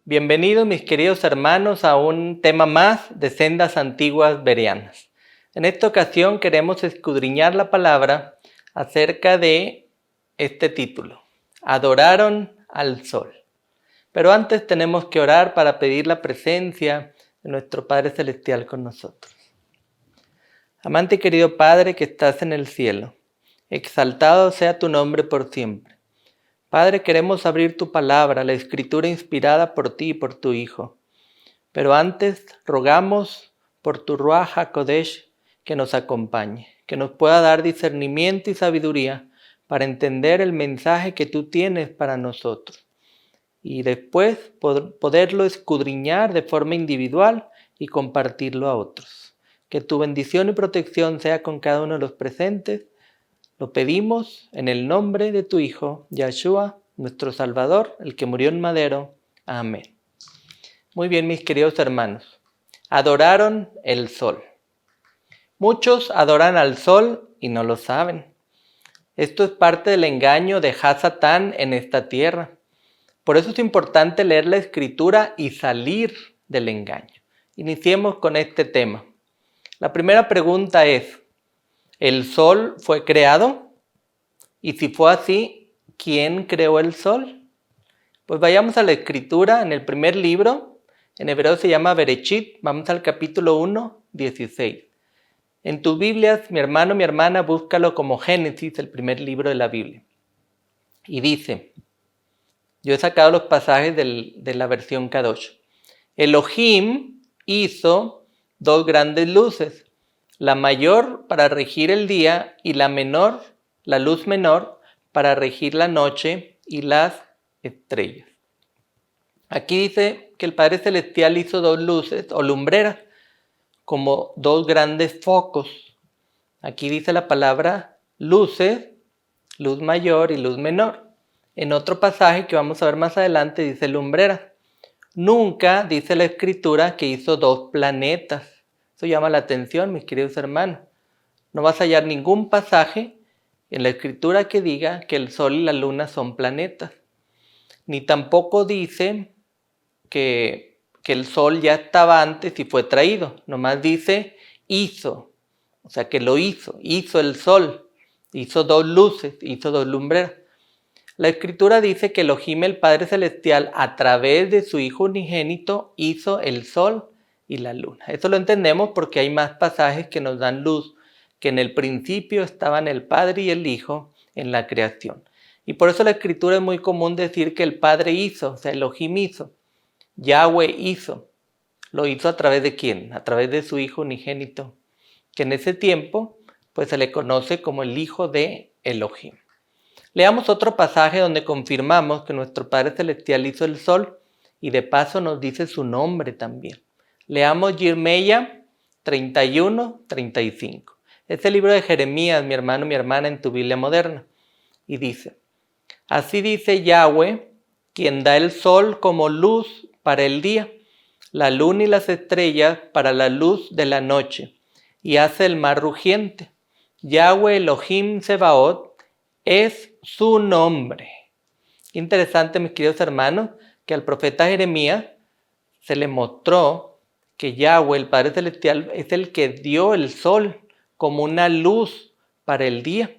Bienvenidos mis queridos hermanos a un tema más de Sendas Antiguas Bereanas. En esta ocasión queremos escudriñar la palabra acerca de este título: Adoraron al Sol. Pero antes tenemos que orar para pedir la presencia de nuestro Padre Celestial con nosotros. Amante y querido Padre que estás en el cielo, exaltado sea tu nombre por siempre. Padre, queremos abrir tu palabra, la escritura inspirada por ti y por tu Hijo. Pero antes rogamos por tu Ruaj HaKodesh que nos acompañe, que nos pueda dar discernimiento y sabiduría para entender el mensaje que tú tienes para nosotros. Y después poderlo escudriñar de forma individual y compartirlo a otros. Que tu bendición y protección sea con cada uno de los presentes. Lo pedimos en el nombre de tu Hijo, Yahshua, nuestro Salvador, el que murió en madero. Amén. Muy bien, mis queridos hermanos. Adoraron el sol. Muchos adoran al sol y no lo saben. Esto es parte del engaño de Hasatán en esta tierra. Por eso es importante leer la Escritura y salir del engaño. Iniciemos con este tema. La primera pregunta es: ¿el sol fue creado? Y si fue así, ¿quién creó el sol? Pues vayamos a la Escritura en el primer libro, en hebreo se llama Bereshit, vamos al capítulo 1, 16. En tus Biblias, mi hermano, mi hermana, búscalo como Génesis, el primer libro de la Biblia. Y dice, yo he sacado los pasajes de la versión Kadosh. Elohim hizo dos grandes luces, la mayor para regir el día y la menor, la luz menor, para regir la noche y las estrellas. Aquí dice que el Padre Celestial hizo dos luces o lumbreras, como dos grandes focos. Aquí dice la palabra luces, luz mayor y luz menor. En otro pasaje que vamos a ver más adelante dice lumbreras. Nunca dice la Escritura que hizo dos planetas. Eso llama la atención, mis queridos hermanos. No vas a hallar ningún pasaje en la Escritura que diga que el Sol y la Luna son planetas. Ni tampoco dice que el Sol ya estaba antes y fue traído. Nomás dice hizo. O sea que lo hizo el Sol. Hizo dos luces, hizo dos lumbreras. La Escritura dice que Elohim, el Padre Celestial, a través de su Hijo unigénito, hizo el Sol y la Luna. Eso lo entendemos porque hay más pasajes que nos dan luz, que en el principio estaban el Padre y el Hijo en la creación. Y por eso la Escritura es muy común decir que el Padre hizo, o sea, Elohim hizo. Yahweh hizo. ¿Lo hizo a través de quién? A través de su Hijo unigénito, que en ese tiempo pues se le conoce como el Hijo de Elohim. Leamos otro pasaje donde confirmamos que nuestro Padre Celestial hizo el sol y de paso nos dice su nombre también. Leamos Yirmeya 31, 35. Es el libro de Jeremías, mi hermano, mi hermana, en tu Biblia moderna. Y dice, así dice Yahweh, quien da el sol como luz para el día, la luna y las estrellas para la luz de la noche, y hace el mar rugiente. Yahweh Elohim Sebaot es su nombre. Interesante, mis queridos hermanos, que al profeta Jeremías se le mostró que Yahweh, el Padre Celestial, es el que dio el sol como una luz para el día.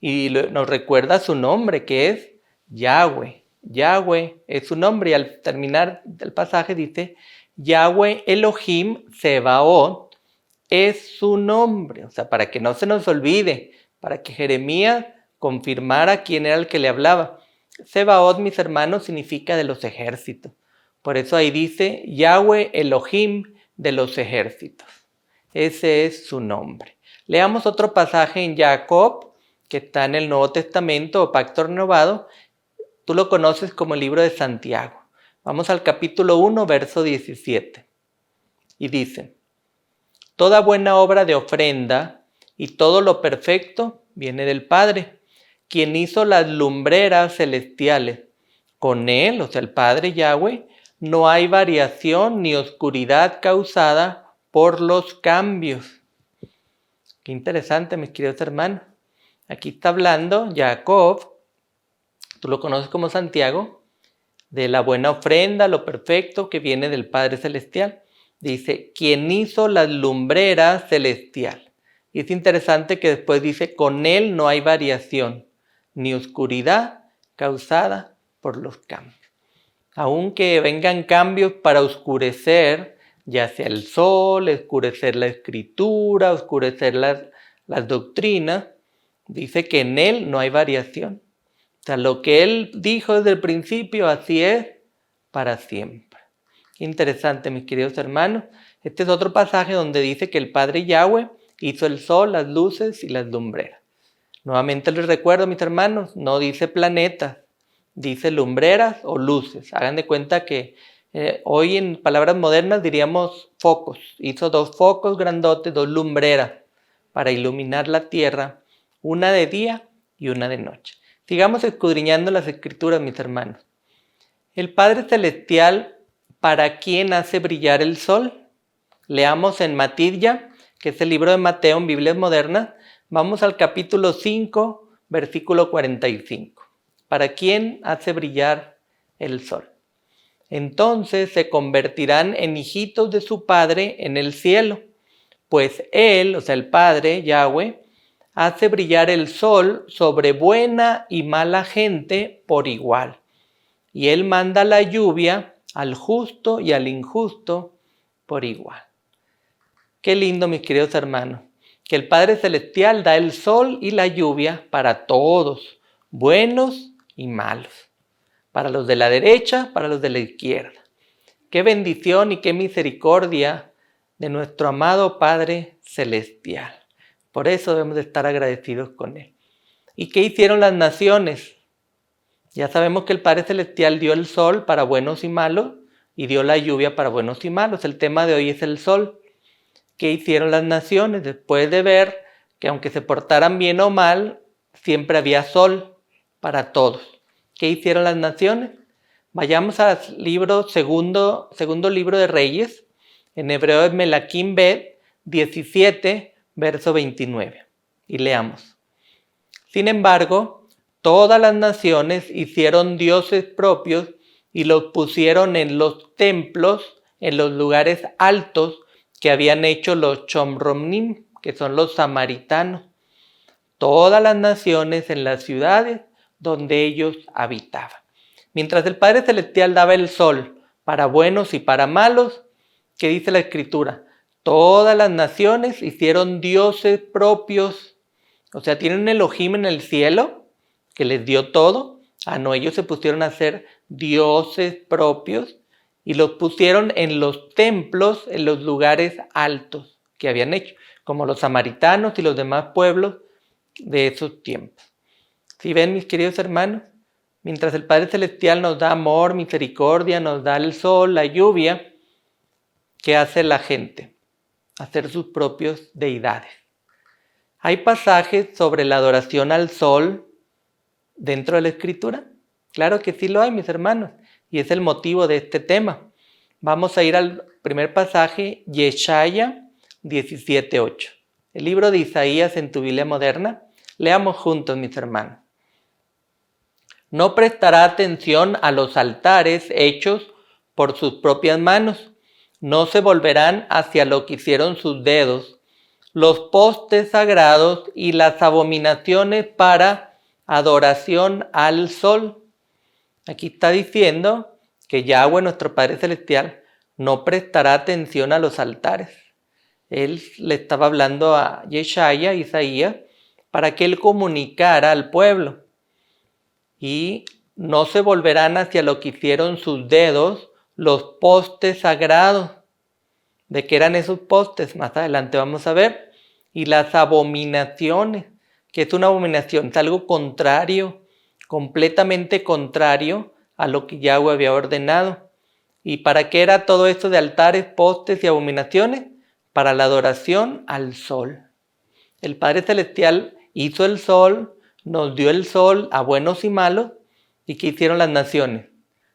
Y nos recuerda su nombre, que es Yahweh. Yahweh es su nombre, y al terminar el pasaje dice, Yahweh Elohim Sebaot es su nombre. O sea, para que no se nos olvide, para que Jeremías confirmara quién era el que le hablaba. Sebaot, mis hermanos, significa de los ejércitos. Por eso ahí dice Yahweh Elohim de los ejércitos. Ese es su nombre. Leamos otro pasaje en Jacob, que está en el Nuevo Testamento o Pacto Renovado. Tú lo conoces como el libro de Santiago. Vamos al capítulo 1, verso 17. Y dice, toda buena obra de ofrenda y todo lo perfecto viene del Padre, quien hizo las lumbreras celestiales, Con Él, o sea, el Padre Yahweh, no hay variación ni oscuridad causada por los cambios. Qué interesante, mis queridos hermanos. Aquí está hablando Jacob, tú lo conoces como Santiago, de la buena ofrenda, lo perfecto que viene del Padre Celestial. Dice, quien hizo las lumbreras celestial. Y es interesante que después dice, con Él no hay variación, ni oscuridad causada por los cambios. Aunque vengan cambios para oscurecer, ya sea el sol, oscurecer la escritura, oscurecer las doctrinas, dice que en Él no hay variación. O sea, lo que Él dijo desde el principio, así es para siempre. Interesante, mis queridos hermanos. Este es otro pasaje donde dice que el Padre Yahweh hizo el sol, las luces y las lumbreras. Nuevamente les recuerdo, mis hermanos, no dice planetas, dice lumbreras o luces. Hagan de cuenta que hoy en palabras modernas diríamos focos. Hizo 2 focos grandotes, 2 lumbreras para iluminar la tierra, una de día y una de noche. Sigamos escudriñando las escrituras, mis hermanos. El Padre Celestial, ¿para quién hace brillar el sol? Leamos en Matidya, que es el libro de Mateo en Biblias modernas. Vamos al capítulo 5, versículo 45. ¿Para quién hace brillar el sol? Entonces se convertirán en hijitos de su Padre en el cielo, pues Él, o sea el Padre, Yahweh, hace brillar el sol sobre buena y mala gente por igual. Y Él manda la lluvia al justo y al injusto por igual. Qué lindo, mis queridos hermanos, que el Padre Celestial da el sol y la lluvia para todos, buenos y malos, para los de la derecha, para los de la izquierda. Qué bendición y qué misericordia de nuestro amado Padre Celestial. Por eso debemos de estar agradecidos con Él. ¿Y qué hicieron las naciones? Ya sabemos que el Padre Celestial dio el sol para buenos y malos y dio la lluvia para buenos y malos. El tema de hoy es el sol. ¿Qué hicieron las naciones? Después de ver que aunque se portaran bien o mal, siempre había sol para todos. ¿Qué hicieron las naciones? Vayamos al segundo libro de Reyes, en hebreo es Melaquim Bet 17, verso 29. Y leamos. Sin embargo, todas las naciones hicieron dioses propios y los pusieron en los templos, en los lugares altos que habían hecho los Chomromnim, que son los samaritanos. Todas las naciones en las ciudades donde ellos habitaban. Mientras el Padre Celestial daba el sol para buenos y para malos, ¿qué dice la Escritura? Todas las naciones hicieron dioses propios. O sea, tienen un Elohim en el cielo que les dio todo. No, ellos se pusieron a hacer dioses propios y los pusieron en los templos, en los lugares altos que habían hecho, como los samaritanos y los demás pueblos de esos tiempos. ¿Sí ven, mis queridos hermanos? Mientras el Padre Celestial nos da amor, misericordia, nos da el sol, la lluvia, ¿qué hace la gente? Hacer sus propios deidades. ¿Hay pasajes sobre la adoración al sol dentro de la Escritura? Claro que sí lo hay, mis hermanos, y es el motivo de este tema. Vamos a ir al primer pasaje, Yeshaya 17:8. El libro de Isaías en tu Biblia moderna. Leamos juntos, mis hermanos. No prestará atención a los altares hechos por sus propias manos. No se volverán hacia lo que hicieron sus dedos, los postes sagrados y las abominaciones para adoración al sol. Aquí está diciendo que Yahweh, nuestro Padre Celestial, no prestará atención a los altares. Él le estaba hablando a Yeshaya, Isaías, para que él comunicara al pueblo. Y no se volverán hacia lo que hicieron sus dedos, los postes sagrados. ¿De qué eran esos postes? Más adelante vamos a ver. Y las abominaciones. ¿Qué es una abominación? Es algo contrario, completamente contrario a lo que Yahweh había ordenado. ¿Y para qué era todo esto de altares, postes y abominaciones? Para la adoración al sol. El Padre Celestial hizo el sol, nos dio el sol a buenos y malos, ¿Y qué hicieron las naciones?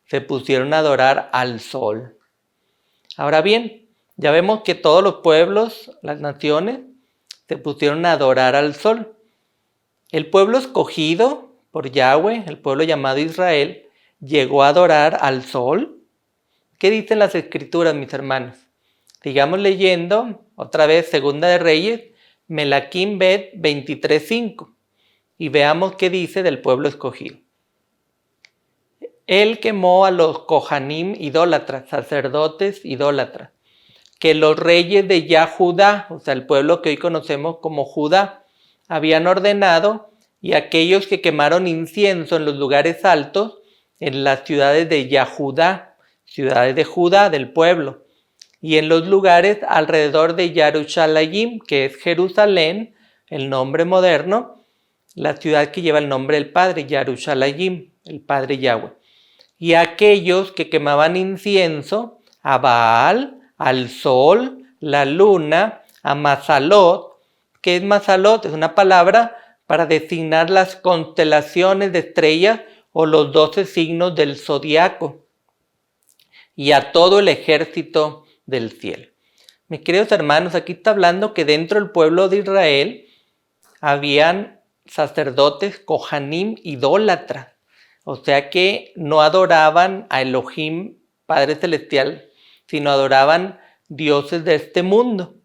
Se pusieron a adorar al sol. Ahora bien, ya vemos que todos los pueblos, las naciones, se pusieron a adorar al sol. El pueblo escogido por Yahweh, el pueblo llamado Israel, llegó a adorar al sol. ¿Qué dicen las escrituras, mis hermanos? Sigamos leyendo otra vez Segunda de Reyes, Melaquim Bet 23:5, y veamos qué dice del pueblo escogido. Él quemó a los Kohanim idólatras, sacerdotes idólatras, que los reyes de Yahudá, o sea, el pueblo que hoy conocemos como Judá, habían ordenado, y aquellos que quemaron incienso en los lugares altos, en las ciudades de Yahudá, ciudades de Judá, del pueblo, y en los lugares alrededor de Yarushalayim, que es Jerusalén, el nombre moderno, la ciudad que lleva el nombre del Padre, Yarushalayim, el Padre Yahweh. Y aquellos que quemaban incienso a Baal, al sol, la luna, a Mazalot. ¿Qué es Mazalot? Es una palabra para designar las constelaciones de estrellas o los 12 signos del zodiaco, y a todo el ejército del cielo. Mis queridos hermanos, aquí está hablando que dentro del pueblo de Israel habían sacerdotes Kohanim idólatras, o sea que no adoraban a Elohim, Padre Celestial, sino adoraban dioses de este mundo.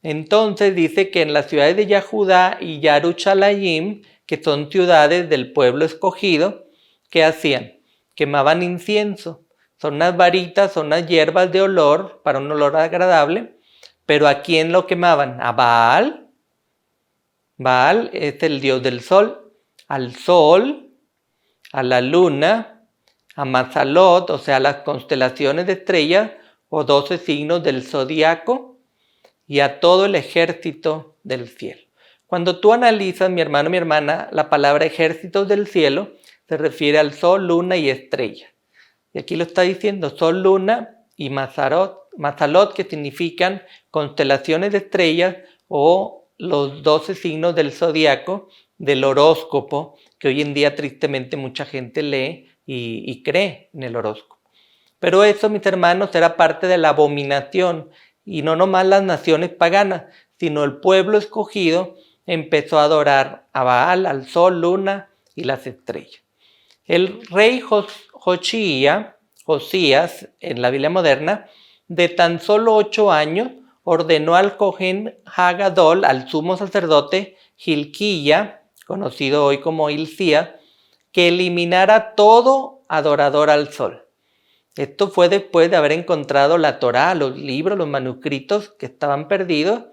Entonces dice que en las ciudades de Yahudá y Yarushalayim, que son ciudades del pueblo escogido, ¿qué hacían? Quemaban incienso. Son unas varitas, son unas hierbas de olor, para un olor agradable. Pero ¿a quién lo quemaban? A Baal. Baal es el dios del sol. Al sol, a la luna, a Mazalot, o sea, las constelaciones de estrellas o 12 signos del zodiaco, y a todo el ejército del cielo. Cuando tú analizas, mi hermano, mi hermana, la palabra ejércitos del cielo se refiere al sol, luna y estrella. Y aquí lo está diciendo, sol, luna y Mazalot, que significan constelaciones de estrellas o los 12 signos del zodiaco, del horóscopo, que hoy en día tristemente mucha gente lee y cree en el horóscopo. Pero eso, mis hermanos, era parte de la abominación, y no nomás las naciones paganas, sino el pueblo escogido empezó a adorar a Baal, al sol, luna y las estrellas. El rey Josías, en la Biblia moderna, de tan solo 8 años, ordenó al Cohen Hagadol, al sumo sacerdote Hilquía, conocido hoy como Hilcías, que eliminara todo adorador al sol. Esto fue después de haber encontrado la Torá, los libros, los manuscritos que estaban perdidos.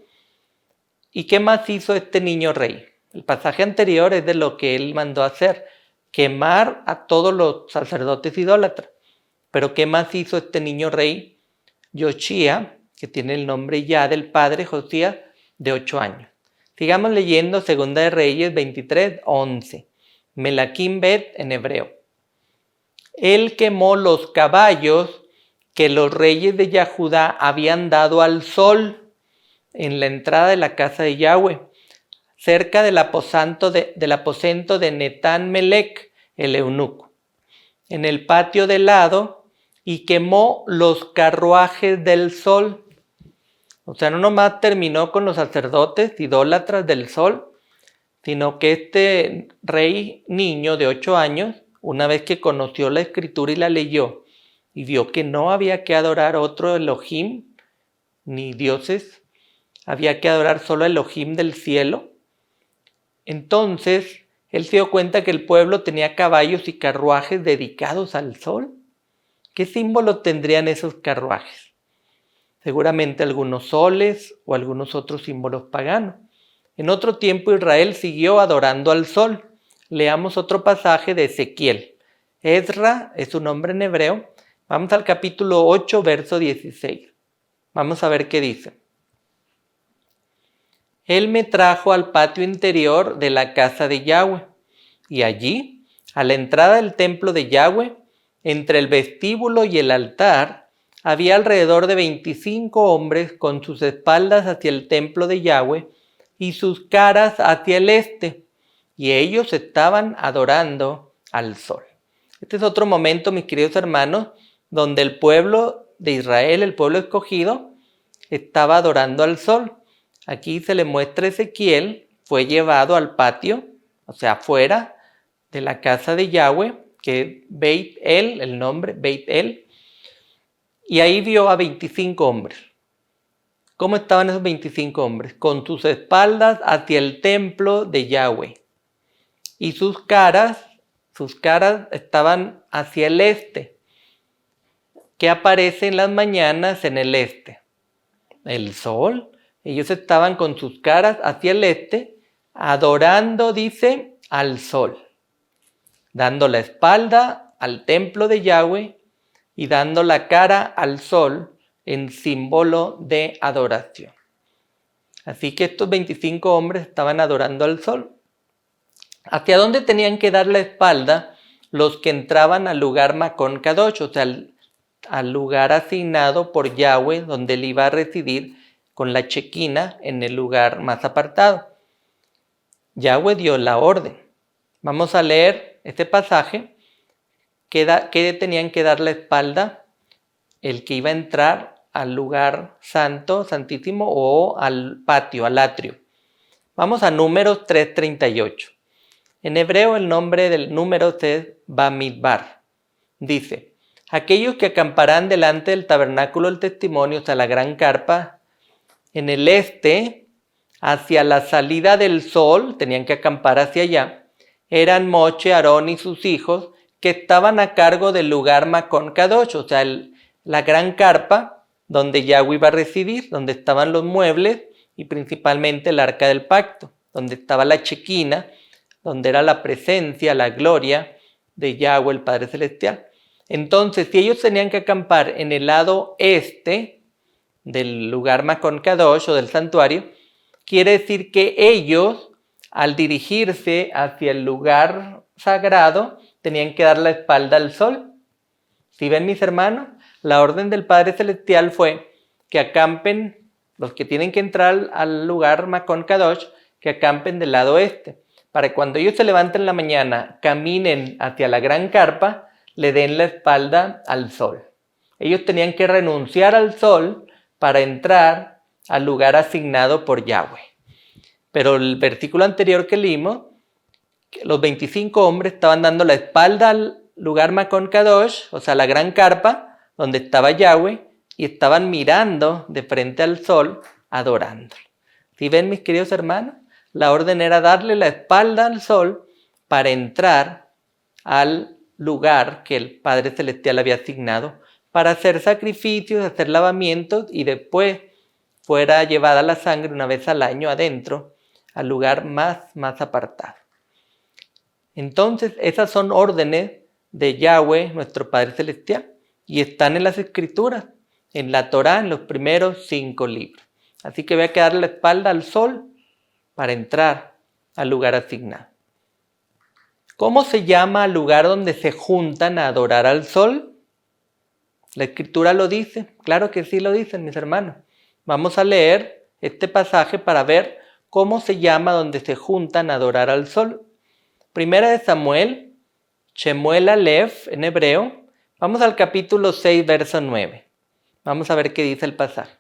¿Y qué más hizo este niño rey? El pasaje anterior es de lo que él mandó hacer, quemar a todos los sacerdotes idólatras. Pero ¿qué más hizo este niño rey? Yoshía, que tiene el nombre ya del padre Josías, de 8 años. Sigamos leyendo Segunda de Reyes 23:11. Melaquim Bet en hebreo. Él quemó los caballos que los reyes de Yahudá habían dado al sol en la entrada de la casa de Yahweh, cerca del aposento de Netán Melec, el eunuco, en el patio del lado, y quemó los carruajes del sol. O sea, no nomás terminó con los sacerdotes idólatras del sol, sino que este rey niño de 8 años, una vez que conoció la escritura y la leyó, y vio que no había que adorar otro Elohim, ni dioses, había que adorar solo a Elohim del cielo. Entonces, él se dio cuenta que el pueblo tenía caballos y carruajes dedicados al sol. ¿Qué símbolo tendrían esos carruajes? Seguramente algunos soles o algunos otros símbolos paganos. En otro tiempo Israel siguió adorando al sol. Leamos otro pasaje de Ezequiel. Ezra es su nombre en hebreo. Vamos al capítulo 8, verso 16. Vamos a ver qué dice. Él me trajo al patio interior de la casa de Yahweh, y allí, a la entrada del templo de Yahweh, entre el vestíbulo y el altar, había alrededor de 25 hombres con sus espaldas hacia el templo de Yahweh y sus caras hacia el este, y ellos estaban adorando al sol. Este es otro momento, mis queridos hermanos, donde el pueblo de Israel, el pueblo escogido, estaba adorando al sol. Aquí se le muestra a Ezequiel, fue llevado al patio, o sea, afuera de la casa de Yahweh, que es Beit El, el nombre, Beit El, y ahí vio a 25 hombres. ¿Cómo estaban esos 25 hombres? Con sus espaldas hacia el templo de Yahweh. Y sus caras estaban hacia el este. ¿Qué aparece en las mañanas en el este? El sol. Ellos estaban con sus caras hacia el este, adorando, dice, al sol, dando la espalda al templo de Yahweh y dando la cara al sol en símbolo de adoración. Así que estos 25 hombres estaban adorando al sol. ¿Hacia dónde tenían que dar la espalda los que entraban al lugar Makon Kadosh, o sea, al lugar asignado por Yahweh, donde él iba a residir con la chequina en el lugar más apartado? Yahweh dio la orden. Vamos a leer este pasaje. ¿Qué tenían que dar la espalda? El que iba a entrar al lugar santo, santísimo, o al patio, al atrio. Vamos a Números 3:38. En hebreo el nombre del número es Bamidbar. Dice: aquellos que acamparán delante del tabernáculo del testimonio, o sea, la gran carpa, en el este, hacia la salida del sol, tenían que acampar hacia allá, eran Moche, Aarón y sus hijos, que estaban a cargo del lugar Makon Kadosh, o sea, la gran carpa donde Yahweh iba a residir, donde estaban los muebles y principalmente el arca del pacto, donde estaba la chequina, donde era la presencia, la gloria de Yahweh, el Padre Celestial. Entonces, si ellos tenían que acampar en el lado este del lugar Makon Kadosh o del santuario, quiere decir que ellos, al dirigirse hacia el lugar sagrado, tenían que dar la espalda al sol. ¿Sí ven, mis hermanos? La orden del Padre Celestial fue que acampen, los que tienen que entrar al lugar Makon Kadosh, que acampen del lado este, para que cuando ellos se levanten en la mañana, caminen hacia la gran carpa, le den la espalda al sol. Ellos tenían que renunciar al sol para entrar al lugar asignado por Yahweh. Pero el versículo anterior que leímos, los 25 hombres estaban dando la espalda al lugar Makon Kadosh, o sea, la gran carpa, donde estaba Yahweh, y estaban mirando de frente al sol, adorándolo. ¿Sí ven, mis queridos hermanos? La orden era darle la espalda al sol para entrar al lugar que el Padre Celestial había asignado para hacer sacrificios, hacer lavamientos y después fuera llevada la sangre una vez al año adentro al lugar más apartado. Entonces, esas son órdenes de Yahweh, nuestro Padre Celestial, y están en las Escrituras, en la Torá, en los primeros 5 libros. Así que había que darle la espalda al sol para entrar al lugar asignado. ¿Cómo se llama al lugar donde se juntan a adorar al sol? La Escritura lo dice, claro que sí lo dicen, mis hermanos. Vamos a leer este pasaje para ver cómo se llama donde se juntan a adorar al sol. Primera de Samuel, Shemuel Aleph en hebreo. Vamos al capítulo 6, verso 9. Vamos a ver qué dice el pasaje.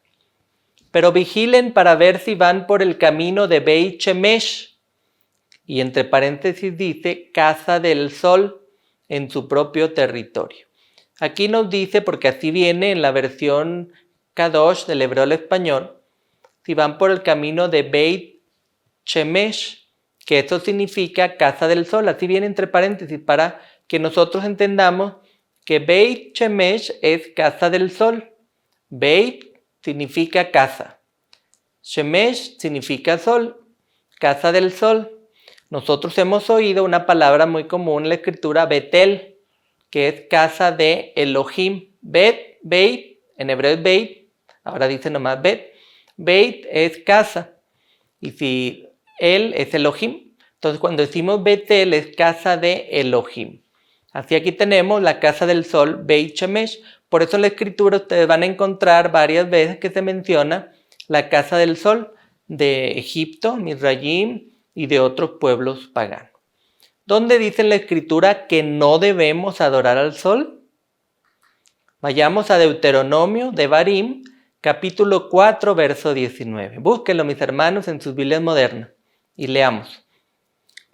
Pero vigilen para ver si van por el camino de Beit Shemesh. Y entre paréntesis dice casa del sol en su propio territorio. Aquí nos dice, porque así viene en la versión Kadosh del hebreo al español, si van por el camino de Beit Shemesh, que eso significa casa del sol. Así viene entre paréntesis para que nosotros entendamos que Beit Shemesh es casa del sol. Beit significa casa. Shemesh significa sol, casa del sol. Nosotros hemos oído una palabra muy común en la escritura, Betel, que es casa de Elohim. Beit, en hebreo es Beit, ahora dice nomás Bet. Beit es casa, y si él es Elohim, entonces cuando decimos Betel es casa de Elohim. Así aquí tenemos la casa del sol, Beit Shemesh. Por eso en la escritura ustedes van a encontrar varias veces que se menciona la casa del sol de Egipto, Misraim y de otros pueblos paganos. ¿Dónde dice en la Escritura que no debemos adorar al sol? Vayamos a Deuteronomio, Devarim, capítulo 4, verso 19. Búsquenlo, mis hermanos, en sus Biblias modernas y leamos.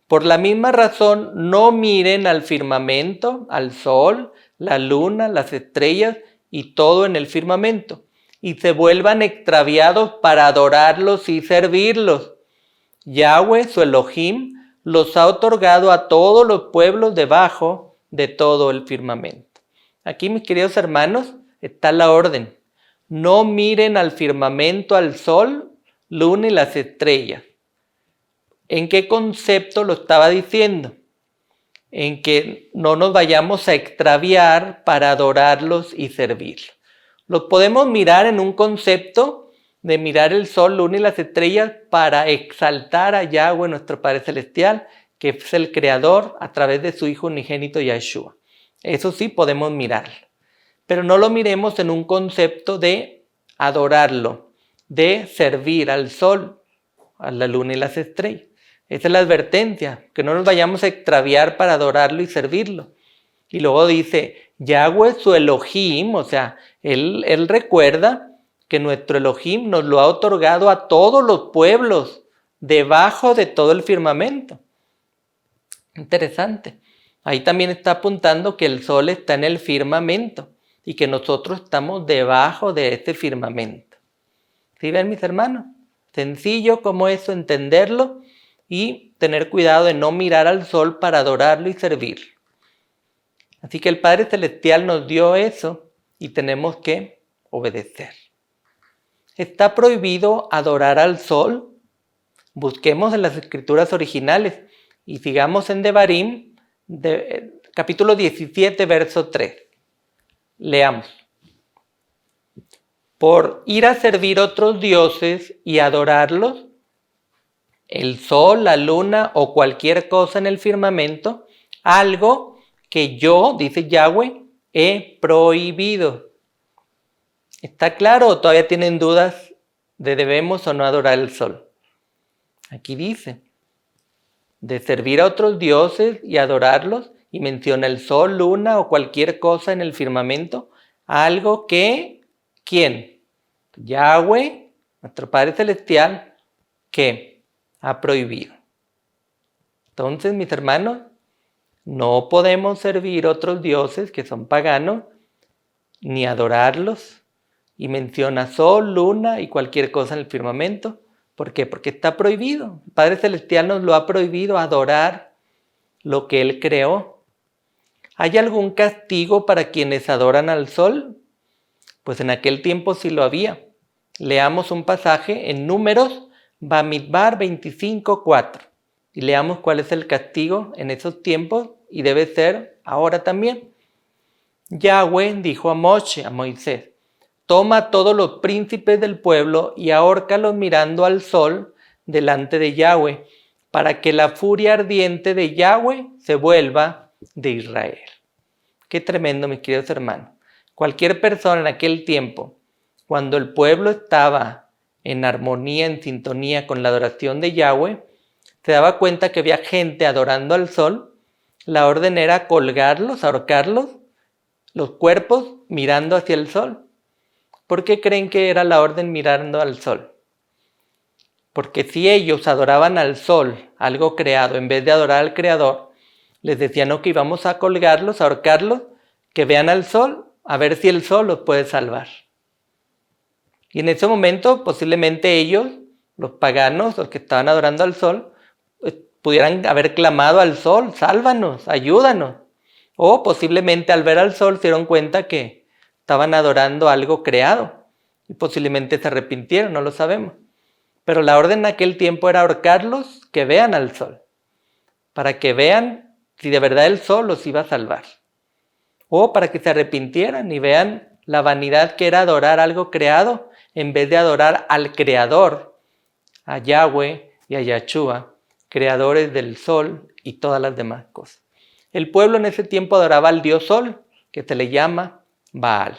Por la misma razón, no miren al firmamento, al sol, la luna, las estrellas y todo en el firmamento, y se vuelvan extraviados para adorarlos y servirlos. Yahweh, su Elohim, los ha otorgado a todos los pueblos debajo de todo el firmamento. Aquí, mis queridos hermanos, está la orden. No miren al firmamento, al sol, luna y las estrellas. ¿En qué concepto lo estaba diciendo? En que no nos vayamos a extraviar para adorarlos y servirlos. Los podemos mirar en un concepto de mirar el sol, luna y las estrellas para exaltar a Yahweh, nuestro Padre Celestial, que es el Creador a través de su Hijo unigénito Yahshua. Eso sí podemos mirarlo. Pero no lo miremos en un concepto de adorarlo, de servir al sol, a la luna y las estrellas. Esa es la advertencia, que no nos vayamos a extraviar para adorarlo y servirlo. Y luego dice, Yahweh su Elohim, o sea, él recuerda que nuestro Elohim nos lo ha otorgado a todos los pueblos debajo de todo el firmamento. Interesante. Ahí también está apuntando que el sol está en el firmamento y que nosotros estamos debajo de este firmamento. ¿Sí ven, mis hermanos? Sencillo como eso, entenderlo y tener cuidado de no mirar al sol para adorarlo y servirlo. Así que el Padre Celestial nos dio eso y tenemos que obedecer. ¿Está prohibido adorar al sol? Busquemos en las escrituras originales y sigamos en Devarim, capítulo 17, verso 3. Leamos. Por ir a servir otros dioses y adorarlos, el sol, la luna o cualquier cosa en el firmamento, algo que yo, dice Yahweh, he prohibido. ¿Está claro o todavía tienen dudas de debemos o no adorar el sol? Aquí dice, de servir a otros dioses y adorarlos, y menciona el sol, luna o cualquier cosa en el firmamento, algo que, ¿quién? Yahweh, nuestro Padre Celestial, que ha prohibido. Entonces, mis hermanos, no podemos servir otros dioses que son paganos, ni adorarlos, y menciona sol, luna y cualquier cosa en el firmamento. ¿Por qué? Porque está prohibido. El Padre Celestial nos lo ha prohibido adorar lo que Él creó. ¿Hay algún castigo para quienes adoran al sol? Pues en aquel tiempo sí lo había. Leamos un pasaje en Números, Bamidbar 25:4. Y leamos cuál es el castigo en esos tiempos y debe ser ahora también. Yahweh dijo a Moisés, toma a todos los príncipes del pueblo y ahórcalos mirando al sol delante de Yahweh, para que la furia ardiente de Yahweh se vuelva de Israel. Qué tremendo, mis queridos hermanos. Cualquier persona en aquel tiempo, cuando el pueblo estaba en armonía, en sintonía con la adoración de Yahweh, se daba cuenta que había gente adorando al sol. La orden era colgarlos, ahorcarlos, los cuerpos mirando hacia el sol. ¿Por qué creen que era la orden mirando al sol? Porque si ellos adoraban al sol, algo creado, en vez de adorar al Creador, les decían no, que íbamos a colgarlos, a ahorcarlos, que vean al sol, a ver si el sol los puede salvar. Y en ese momento posiblemente ellos, los paganos, los que estaban adorando al sol, pudieran haber clamado al sol, sálvanos, ayúdanos. O posiblemente al ver al sol se dieron cuenta que estaban adorando algo creado y posiblemente se arrepintieron, no lo sabemos. Pero la orden en aquel tiempo era ahorcarlos, que vean al sol, para que vean si de verdad el sol los iba a salvar. O para que se arrepintieran y vean la vanidad que era adorar algo creado en vez de adorar al Creador, a Yahweh y a Yahshua, creadores del sol y todas las demás cosas. El pueblo en ese tiempo adoraba al dios sol, que se le llama Baal.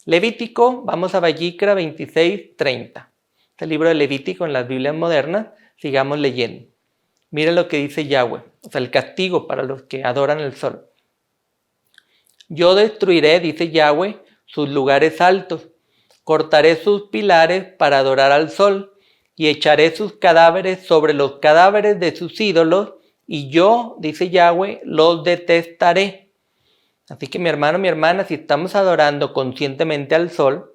Levítico, vamos a Vayikra 26:30. Este libro de Levítico en las Biblias modernas, sigamos leyendo. Mira lo que dice Yahweh, o sea, el castigo para los que adoran el sol. Yo destruiré, dice Yahweh, sus lugares altos, cortaré sus pilares para adorar al sol, y echaré sus cadáveres sobre los cadáveres de sus ídolos, y yo, dice Yahweh, los detestaré. Así que mi hermano, mi hermana, si estamos adorando conscientemente al sol,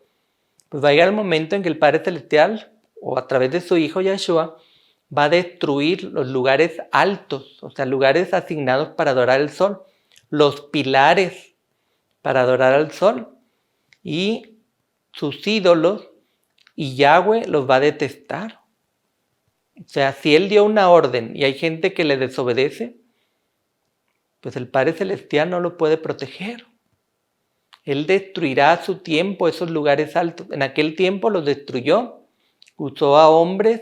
pues va a llegar el momento en que el Padre Celestial, o a través de su Hijo Yahshua, va a destruir los lugares altos, o sea, lugares asignados para adorar al sol, los pilares para adorar al sol, y sus ídolos, y Yahweh los va a detestar. O sea, si Él dio una orden y hay gente que le desobedece, pues el Padre Celestial no lo puede proteger. Él destruirá a su tiempo esos lugares altos. En aquel tiempo los destruyó. Usó a hombres,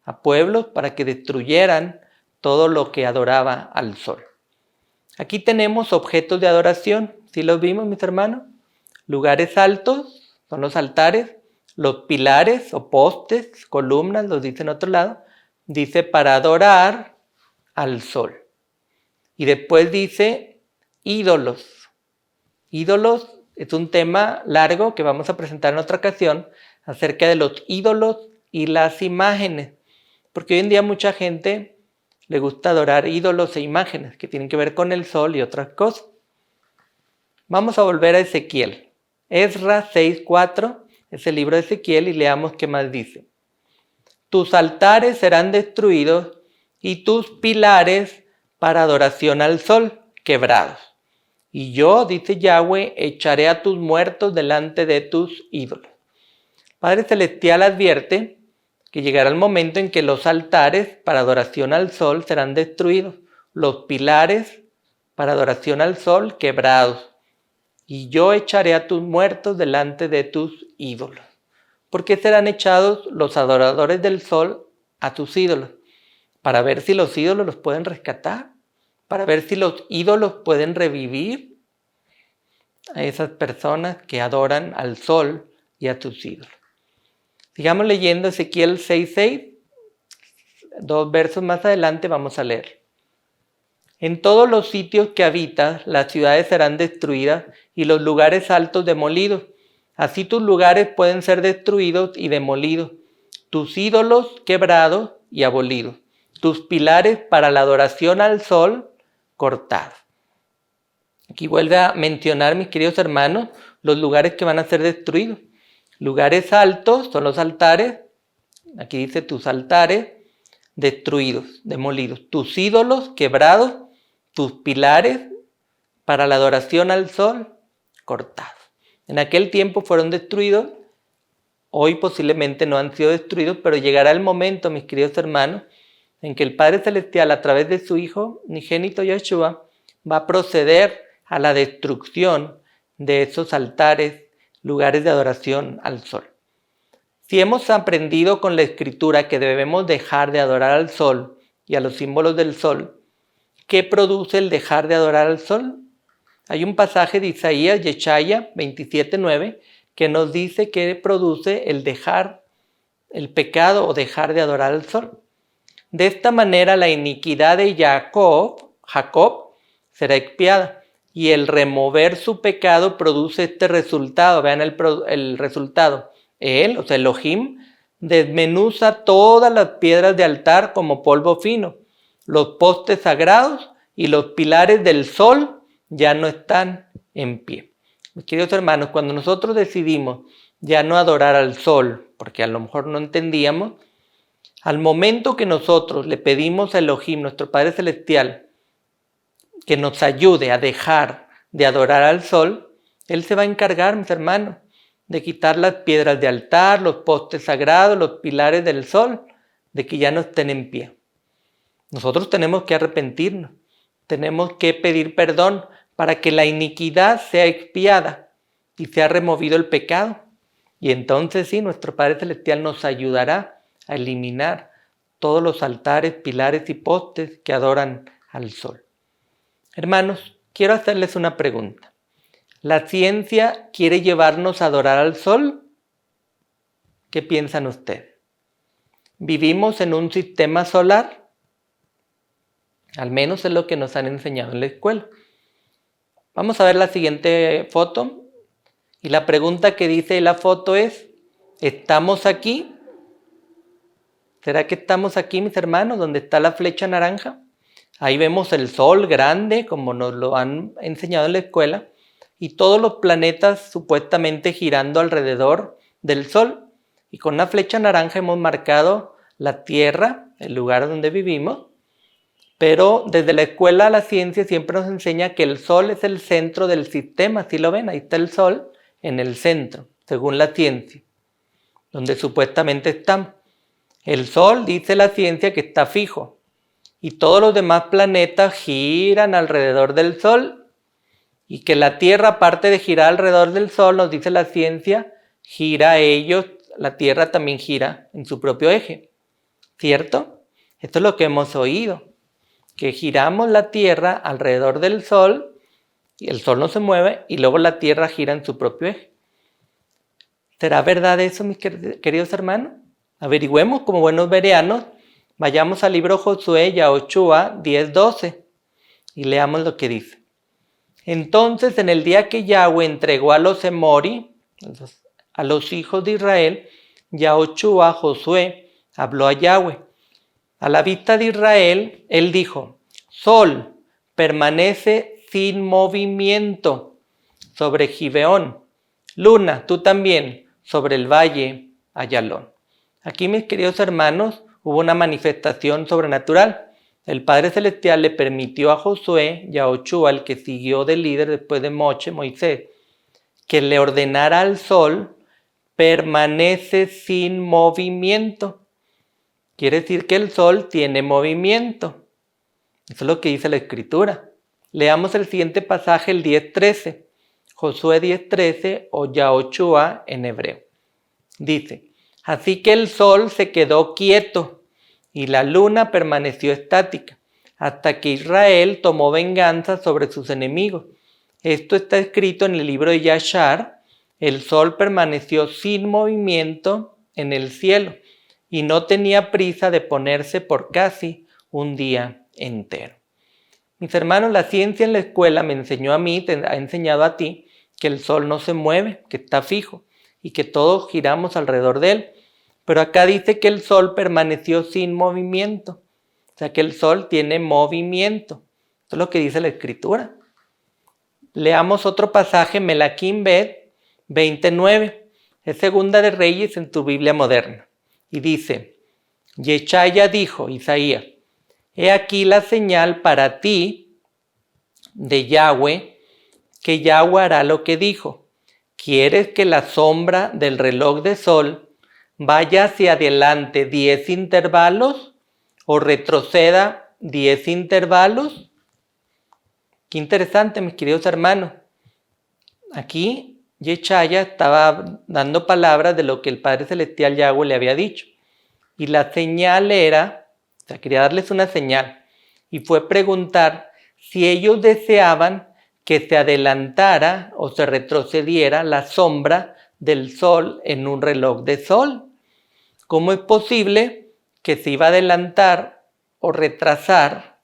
a pueblos, para que destruyeran todo lo que adoraba al sol. Aquí tenemos objetos de adoración. ¿Sí los vimos, mis hermanos? Lugares altos son los altares. Los pilares o postes, columnas, los dice en otro lado. Dice para adorar al sol. Y después dice ídolos. Ídolos es un tema largo que vamos a presentar en otra ocasión acerca de los ídolos y las imágenes. Porque hoy en día mucha gente le gusta adorar ídolos e imágenes que tienen que ver con el sol y otras cosas. Vamos a volver a Ezequiel. Esdras 6:4 es el libro de Ezequiel y leamos qué más dice. Tus altares serán destruidos y tus pilares para adoración al sol quebrados. Y yo, dice Yahweh, echaré a tus muertos delante de tus ídolos. Padre Celestial advierte que llegará el momento en que los altares para adoración al sol serán destruidos, los pilares para adoración al sol quebrados. Y yo echaré a tus muertos delante de tus ídolos. ¿Por qué serán echados los adoradores del sol a tus ídolos? Para ver si los ídolos los pueden rescatar, para ver si los ídolos pueden revivir a esas personas que adoran al sol y a tus ídolos. Sigamos leyendo Ezequiel 6:6, 2 versos más adelante vamos a leer. En todos los sitios que habitas, las ciudades serán destruidas y los lugares altos demolidos. Así tus lugares pueden ser destruidos y demolidos, tus ídolos quebrados y abolidos, tus pilares para la adoración al sol cortados. Aquí vuelve a mencionar, mis queridos hermanos, los lugares que van a ser destruidos. Lugares altos son los altares, aquí dice tus altares, destruidos, demolidos, tus ídolos quebrados, tus pilares para la adoración al sol cortados. En aquel tiempo fueron destruidos, hoy posiblemente no han sido destruidos, pero llegará el momento, mis queridos hermanos, en que el Padre Celestial, a través de su Hijo unigénito Yahshua, va a proceder a la destrucción de esos altares, lugares de adoración al sol. Si hemos aprendido con la Escritura que debemos dejar de adorar al sol y a los símbolos del sol, ¿qué produce el dejar de adorar al sol? Hay un pasaje de Isaías, Yeshaya 27:9, que nos dice que produce el dejar el pecado o dejar de adorar al sol. De esta manera la iniquidad de Jacob será expiada y el remover su pecado produce este resultado. Vean el resultado. Él, o sea, Elohim, desmenuza todas las piedras de altar como polvo fino. Los postes sagrados y los pilares del sol ya no están en pie. Mis queridos hermanos, cuando nosotros decidimos ya no adorar al sol, porque a lo mejor no entendíamos, al momento que nosotros le pedimos a Elohim, nuestro Padre Celestial, que nos ayude a dejar de adorar al sol, Él se va a encargar, mis hermanos, de quitar las piedras de altar, los postes sagrados, los pilares del sol, de que ya no estén en pie. Nosotros tenemos que arrepentirnos, tenemos que pedir perdón para que la iniquidad sea expiada y sea removido el pecado. Y entonces sí, nuestro Padre Celestial nos ayudará a eliminar todos los altares, pilares y postes que adoran al sol. Hermanos, quiero hacerles una pregunta. ¿La ciencia quiere llevarnos a adorar al sol? ¿Qué piensan ustedes? ¿Vivimos en un sistema solar? Al menos es lo que nos han enseñado en la escuela. Vamos a ver la siguiente foto. Y la pregunta que dice la foto es, ¿estamos aquí? ¿Será que estamos aquí, mis hermanos, donde está la flecha naranja? Ahí vemos el Sol grande, como nos lo han enseñado en la escuela, y todos los planetas supuestamente girando alrededor del Sol. Y con una flecha naranja hemos marcado la Tierra, el lugar donde vivimos, pero desde la escuela la ciencia siempre nos enseña que el Sol es el centro del sistema. ¿Sí lo ven? Ahí está el Sol en el centro, según la ciencia, donde supuestamente estamos. El Sol, dice la ciencia, que está fijo, y todos los demás planetas giran alrededor del Sol, y que la Tierra, aparte de girar alrededor del Sol, nos dice la ciencia, gira ellos, la Tierra también gira en su propio eje, ¿cierto? Esto es lo que hemos oído, que giramos la Tierra alrededor del Sol, y el Sol no se mueve, y luego la Tierra gira en su propio eje. ¿Será verdad eso, mis queridos hermanos? Averigüemos como buenos bereanos. Vayamos al libro Josué, Yahoshua 10:12, y leamos lo que dice. Entonces, en el día que Yahweh entregó a los Emori, a los hijos de Israel, Yahoshua, Josué, habló a Yahweh. A la vista de Israel, él dijo, Sol, permanece sin movimiento sobre Gibeón. Luna, tú también, sobre el valle Ayalón. Aquí, mis queridos hermanos, hubo una manifestación sobrenatural. El Padre Celestial le permitió a Josué, Yahoshua, el que siguió de líder después de Moisés, que le ordenara al sol, permanece sin movimiento. Quiere decir que el sol tiene movimiento. Eso es lo que dice la Escritura. Leamos el siguiente pasaje, el 10:13. Josué 10:13 o Yahoshua en hebreo. Dice, así que el sol se quedó quieto y la luna permaneció estática, hasta que Israel tomó venganza sobre sus enemigos. Esto está escrito en el libro de Yashar. El sol permaneció sin movimiento en el cielo y no tenía prisa de ponerse por casi un día entero. Mis hermanos, la ciencia en la escuela me enseñó a mí, te ha enseñado a ti, que el sol no se mueve, que está fijo y que todos giramos alrededor de él. Pero acá dice que el sol permaneció sin movimiento. O sea que el sol tiene movimiento. Eso es lo que dice la Escritura. Leamos otro pasaje, Melaquín Bet 29. Es Segunda de Reyes en tu Biblia moderna. Y dice, Yeshaya dijo, Isaías, he aquí la señal para ti de Yahweh, que Yahweh hará lo que dijo. ¿Quieres que la sombra del reloj de sol vaya hacia adelante 10 intervalos o retroceda 10 intervalos? Qué interesante, mis queridos hermanos. Aquí Yeshaya estaba dando palabras de lo que el Padre Celestial Yahweh le había dicho. Y la señal era, o sea, quería darles una señal. Y fue preguntar si ellos deseaban que se adelantara o se retrocediera la sombra del sol en un reloj de sol. ¿Cómo es posible que se iba a adelantar o retrasar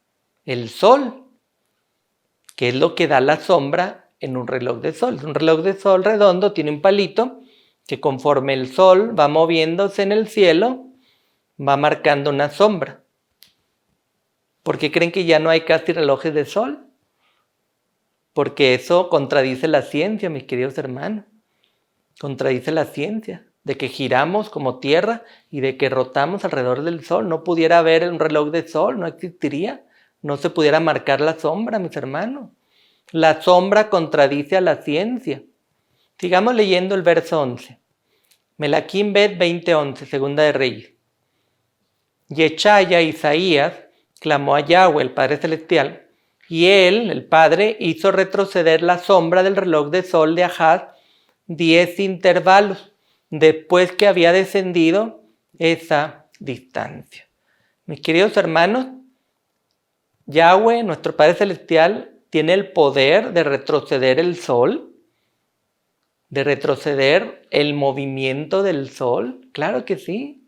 el sol? ¿Qué es lo que da la sombra en un reloj de sol? Un reloj de sol redondo tiene un palito que conforme el sol va moviéndose en el cielo, va marcando una sombra. ¿Por qué creen que ya no hay casi relojes de sol? Porque eso contradice la ciencia, mis queridos hermanos. Contradice la ciencia de que giramos como tierra y de que rotamos alrededor del sol. No pudiera haber un reloj de sol, no existiría. No se pudiera marcar la sombra, mis hermanos. La sombra contradice a la ciencia. Sigamos leyendo el verso 11. Melaquín Bet 20:11, Segunda de Reyes. Yeshaya, Isaías, clamó a Yahweh, el Padre Celestial, y él, el Padre, hizo retroceder la sombra del reloj de sol de Ahaz 10 intervalos, después que había descendido esa distancia. Mis queridos hermanos, Yahweh, nuestro Padre Celestial, tiene el poder de retroceder el sol, de retroceder el movimiento del sol. Claro que sí.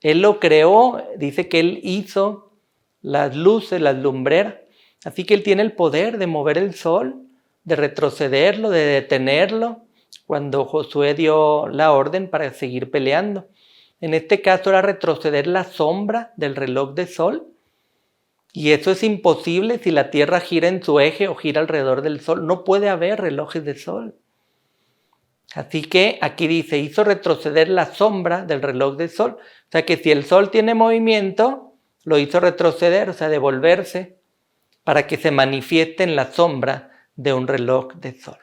Él lo creó, dice que él hizo las luces, las lumbreras. Así que Él tiene el poder de mover el sol, de retrocederlo, de detenerlo, cuando Josué dio la orden para seguir peleando. En este caso era retroceder la sombra del reloj de sol. Y eso es imposible si la Tierra gira en su eje o gira alrededor del sol. No puede haber relojes de sol. Así que aquí dice, hizo retroceder la sombra del reloj del sol. O sea que si el sol tiene movimiento, lo hizo retroceder, o sea, devolverse, para que se manifieste en la sombra de un reloj de sol.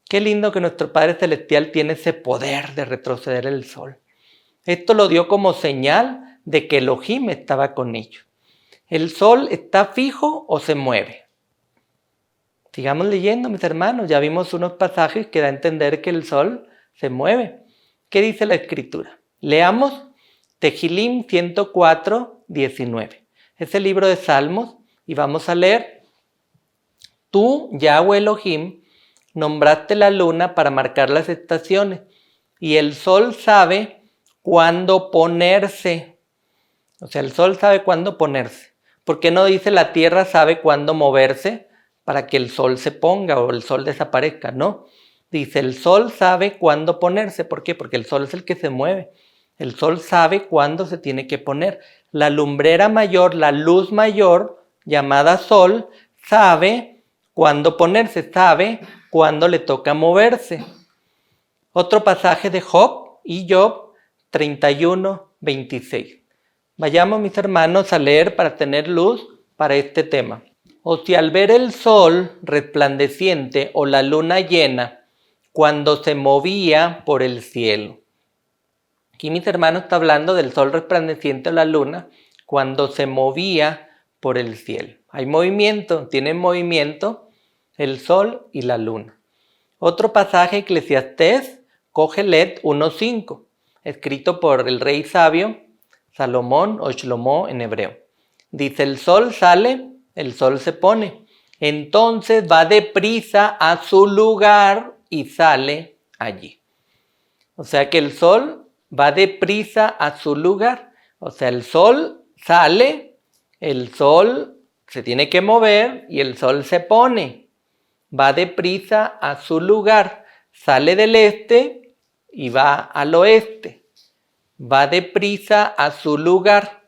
Qué lindo que nuestro Padre Celestial tiene ese poder de retroceder el sol. Esto lo dio como señal de que Elohim estaba con ellos. ¿El sol está fijo o se mueve? Sigamos leyendo, mis hermanos. Ya vimos unos pasajes que da a entender que el sol se mueve. ¿Qué dice la Escritura? Leamos Tehilim 104, 19. Es el libro de Salmos y vamos a leer. Tú, Yahweh Elohim, nombraste la luna para marcar las estaciones y el sol sabe cuándo ponerse. O sea, el sol sabe cuándo ponerse. ¿Por qué no dice la tierra sabe cuándo moverse para que el sol se ponga o el sol desaparezca? No, dice el sol sabe cuándo ponerse. ¿Por qué? Porque el sol es el que se mueve. El sol sabe cuándo se tiene que poner. La lumbrera mayor, la luz mayor, llamada sol, sabe cuándo ponerse, sabe cuándo le toca moverse. Otro pasaje de Job y Job 31, 26. Vayamos, mis hermanos, a leer para tener luz para este tema. O si al ver el sol resplandeciente o la luna llena, cuando se movía por el cielo. Aquí, mis hermanos, está hablando del sol resplandeciente o la luna cuando se movía por el cielo. Hay movimiento, tienen movimiento el sol y la luna. Otro pasaje, Eclesiastés, Cogelet 1.5, escrito por el rey sabio Salomón o Shlomo en hebreo. Dice, el sol sale, el sol se pone. Entonces va deprisa a su lugar y sale allí. O sea que el sol va deprisa a su lugar. O sea, el sol sale, el sol se tiene que mover y el sol se pone. Va deprisa a su lugar. Sale del este y va al oeste. Va deprisa a su lugar.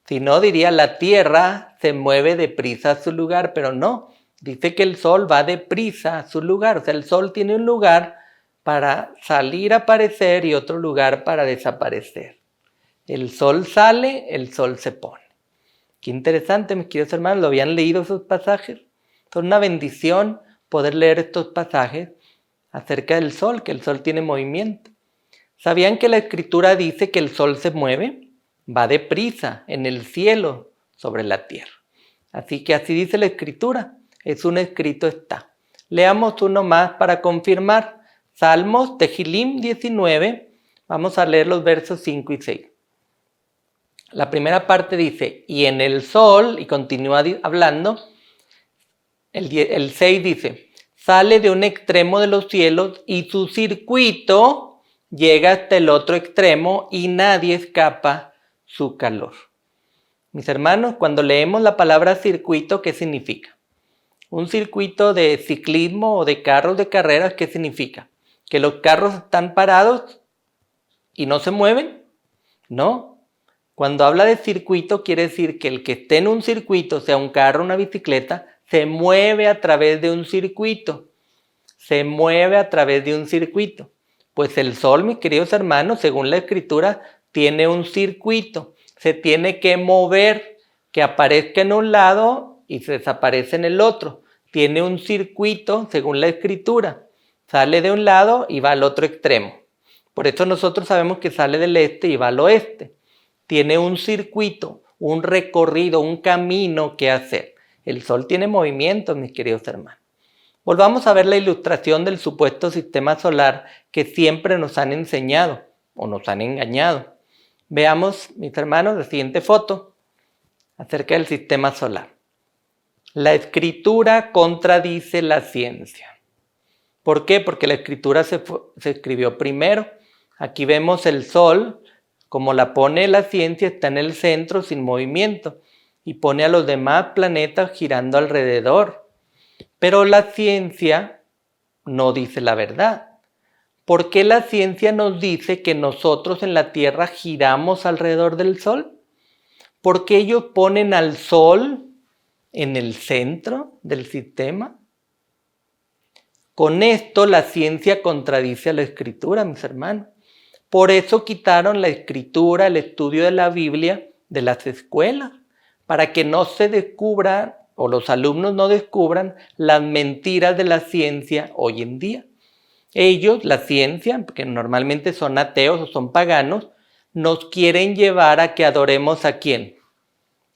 Si no, diría la tierra se mueve deprisa a su lugar, pero no. Dice que el sol va deprisa a su lugar. O sea, el sol tiene un lugar para salir a aparecer y otro lugar para desaparecer. El sol sale, el sol se pone. Qué interesante, mis queridos hermanos, ¿lo habían leído esos pasajes? Es una bendición poder leer estos pasajes acerca del sol, que el sol tiene movimiento. ¿Sabían que la Escritura dice que el sol se mueve? Va deprisa en el cielo sobre la tierra. Así que así dice la Escritura. Es un escrito está. Leamos uno más para confirmar. Salmos, Tehilim 19. Vamos a leer los versos 5 y 6. La primera parte dice, y en el sol, y continúa hablando, el 6 dice, sale de un extremo de los cielos y su circuito llega hasta el otro extremo y nadie escapa su calor. Mis hermanos, cuando leemos la palabra circuito, ¿qué significa? Un circuito de ciclismo o de carros de carreras, ¿qué significa? ¿Que los carros están parados y no se mueven? No. Cuando habla de circuito, quiere decir que el que esté en un circuito, sea un carro o una bicicleta, se mueve a través de un circuito. Se mueve a través de un circuito. Pues el sol, mis queridos hermanos, según la Escritura, tiene un circuito. Se tiene que mover, que aparezca en un lado y se desaparece en el otro. Tiene un circuito, según la Escritura. Sale de un lado y va al otro extremo. Por eso nosotros sabemos que sale del este y va al oeste. Tiene un circuito, un recorrido, un camino que hacer. El sol tiene movimiento, mis queridos hermanos. Volvamos a ver la ilustración del supuesto sistema solar que siempre nos han enseñado o nos han engañado. Veamos, mis hermanos, la siguiente foto acerca del sistema solar. La Escritura contradice la ciencia. ¿Por qué? Porque la Escritura se escribió primero. Aquí vemos el sol, como la pone la ciencia, está en el centro sin movimiento. y pone a los demás planetas girando alrededor. Pero la ciencia no dice la verdad. ¿Por qué la ciencia nos dice que nosotros en la Tierra giramos alrededor del Sol? ¿Por qué ellos ponen al Sol en el centro del sistema? Con esto la ciencia contradice a la Escritura, mis hermanos. Por eso quitaron la Escritura, el estudio de la Biblia, de las escuelas, para que no se descubra o los alumnos no descubran las mentiras de la ciencia hoy en día. Ellos, la ciencia, que normalmente son ateos o son paganos, nos quieren llevar a que adoremos ¿a quién?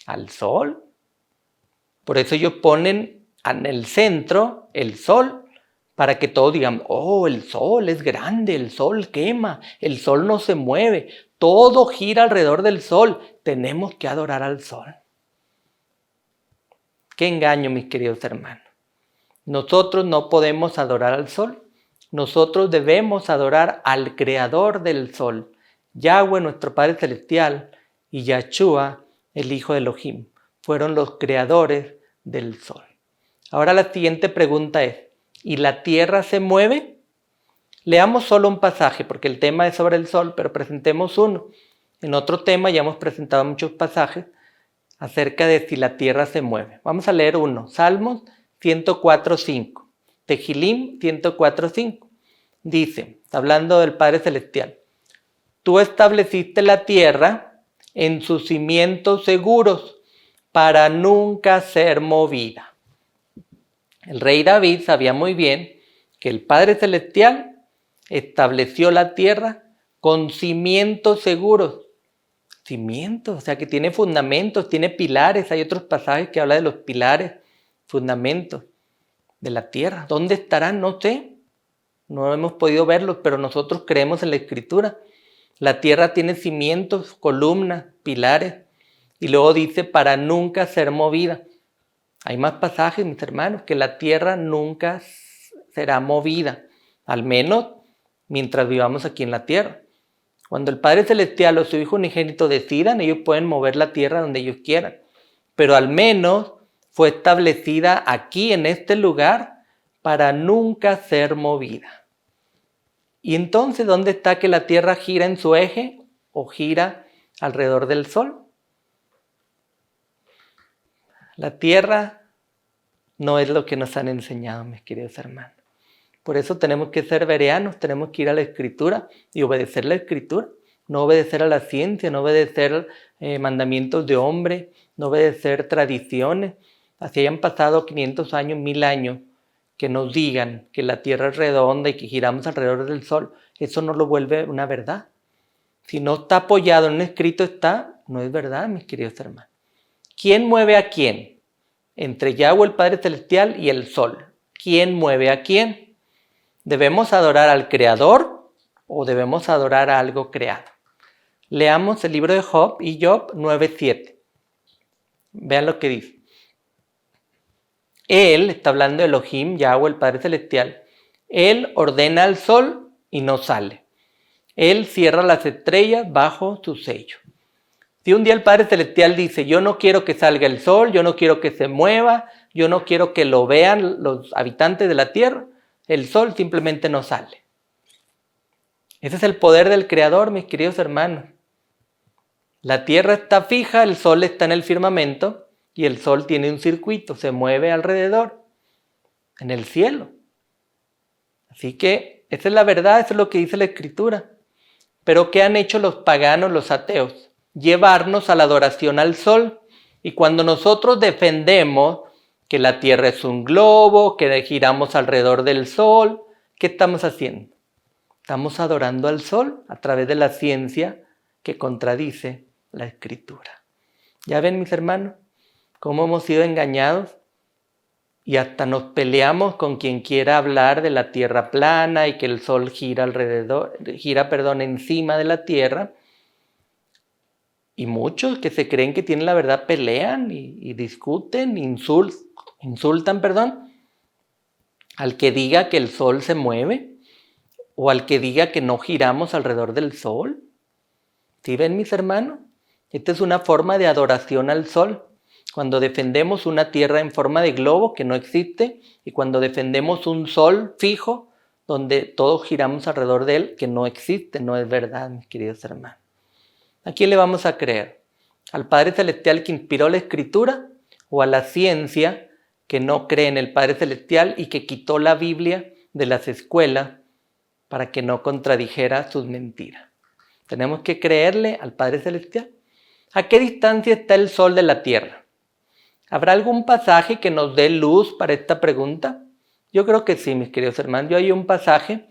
Al Sol. Por eso ellos ponen en el centro el Sol, para que todos digan, oh, el Sol es grande, el Sol quema, el Sol no se mueve, todo gira alrededor del Sol, tenemos que adorar al Sol. Qué engaño, mis queridos hermanos. Nosotros no podemos adorar al Sol, nosotros debemos adorar al Creador del Sol, Yahweh, nuestro Padre Celestial, y Yahshua, el Hijo de Elohim, fueron los creadores del Sol. Ahora la siguiente pregunta es, ¿y la Tierra se mueve? Leamos solo un pasaje, porque el tema es sobre el Sol, pero presentemos uno. En otro tema ya hemos presentado muchos pasajes acerca de si la Tierra se mueve. Vamos a leer uno, Salmos 104.5, Tehilim 104.5. Dice, hablando del Padre Celestial, tú estableciste la tierra en sus cimientos seguros para nunca ser movida. El rey David sabía muy bien que el Padre Celestial estableció la tierra con cimientos seguros. Cimientos, o sea que tiene fundamentos, tiene pilares. Hay otros pasajes que hablan de los pilares, fundamentos de la tierra. ¿Dónde estarán? No sé. No hemos podido verlos, pero nosotros creemos en la Escritura. La tierra tiene cimientos, columnas, pilares. Y luego dice, para nunca ser movida. Hay más pasajes, mis hermanos, que la tierra nunca será movida. Al menos mientras vivamos aquí en la tierra. Cuando el Padre Celestial o su Hijo unigénito decidan, ellos pueden mover la tierra donde ellos quieran. Pero al menos fue establecida aquí, en este lugar, para nunca ser movida. ¿Y entonces dónde está que la Tierra gira en su eje o gira alrededor del Sol? La Tierra no es lo que nos han enseñado, mis queridos hermanos. Por eso tenemos que ser bereanos, tenemos que ir a la Escritura y obedecer la Escritura. No obedecer a la ciencia, no obedecer mandamientos de hombre, no obedecer tradiciones. Así hayan pasado 500 años, 1000 años, que nos digan que la Tierra es redonda y que giramos alrededor del Sol, eso no lo vuelve una verdad. Si no está apoyado en un escrito, no es verdad, mis queridos hermanos. ¿Quién mueve a quién? Entre Yahweh, el Padre Celestial, y el Sol. ¿Quién mueve a quién? ¿Debemos adorar al Creador o debemos adorar a algo creado? Leamos el libro de Job y Job 9.7. Vean lo que dice. Él, está hablando de Elohim, Yahweh, el Padre Celestial, Él ordena al sol y no sale. Él cierra las estrellas bajo su sello. Si un día el Padre Celestial dice, yo no quiero que salga el sol, yo no quiero que se mueva, yo no quiero que lo vean los habitantes de la tierra, el sol simplemente no sale. Ese es el poder del Creador, mis queridos hermanos. La tierra está fija, el sol está en el firmamento, y el sol tiene un circuito, se mueve alrededor, en el cielo. Así que esa es la verdad, eso es lo que dice la Escritura. Pero ¿qué han hecho los paganos, los ateos? Llevarnos a la adoración al sol. Y cuando nosotros defendemos que la tierra es un globo, que giramos alrededor del sol, ¿qué estamos haciendo? Estamos adorando al sol a través de la ciencia que contradice la Escritura. ¿Ya ven, mis hermanos? Cómo hemos sido engañados y hasta nos peleamos con quien quiera hablar de la tierra plana y que el sol gira encima de la tierra. Y muchos que se creen que tienen la verdad pelean y discuten, insultan al que diga que el sol se mueve o al que diga que no giramos alrededor del sol. ¿Sí ven, mis hermanos? Esta es una forma de adoración al sol. cuando defendemos una tierra en forma de globo que no existe y cuando defendemos un sol fijo donde todos giramos alrededor de él que no existe, no es verdad, mis queridos hermanos. ¿A quién le vamos a creer? ¿Al Padre Celestial que inspiró la Escritura o a la ciencia que no cree en el Padre Celestial y que quitó la Biblia de las escuelas para que no contradijera sus mentiras? Tenemos que creerle al Padre Celestial. ¿A qué distancia está el sol de la tierra? ¿Habrá algún pasaje que nos dé luz para esta pregunta? Yo creo que sí, mis queridos hermanos. Yo hay un pasaje,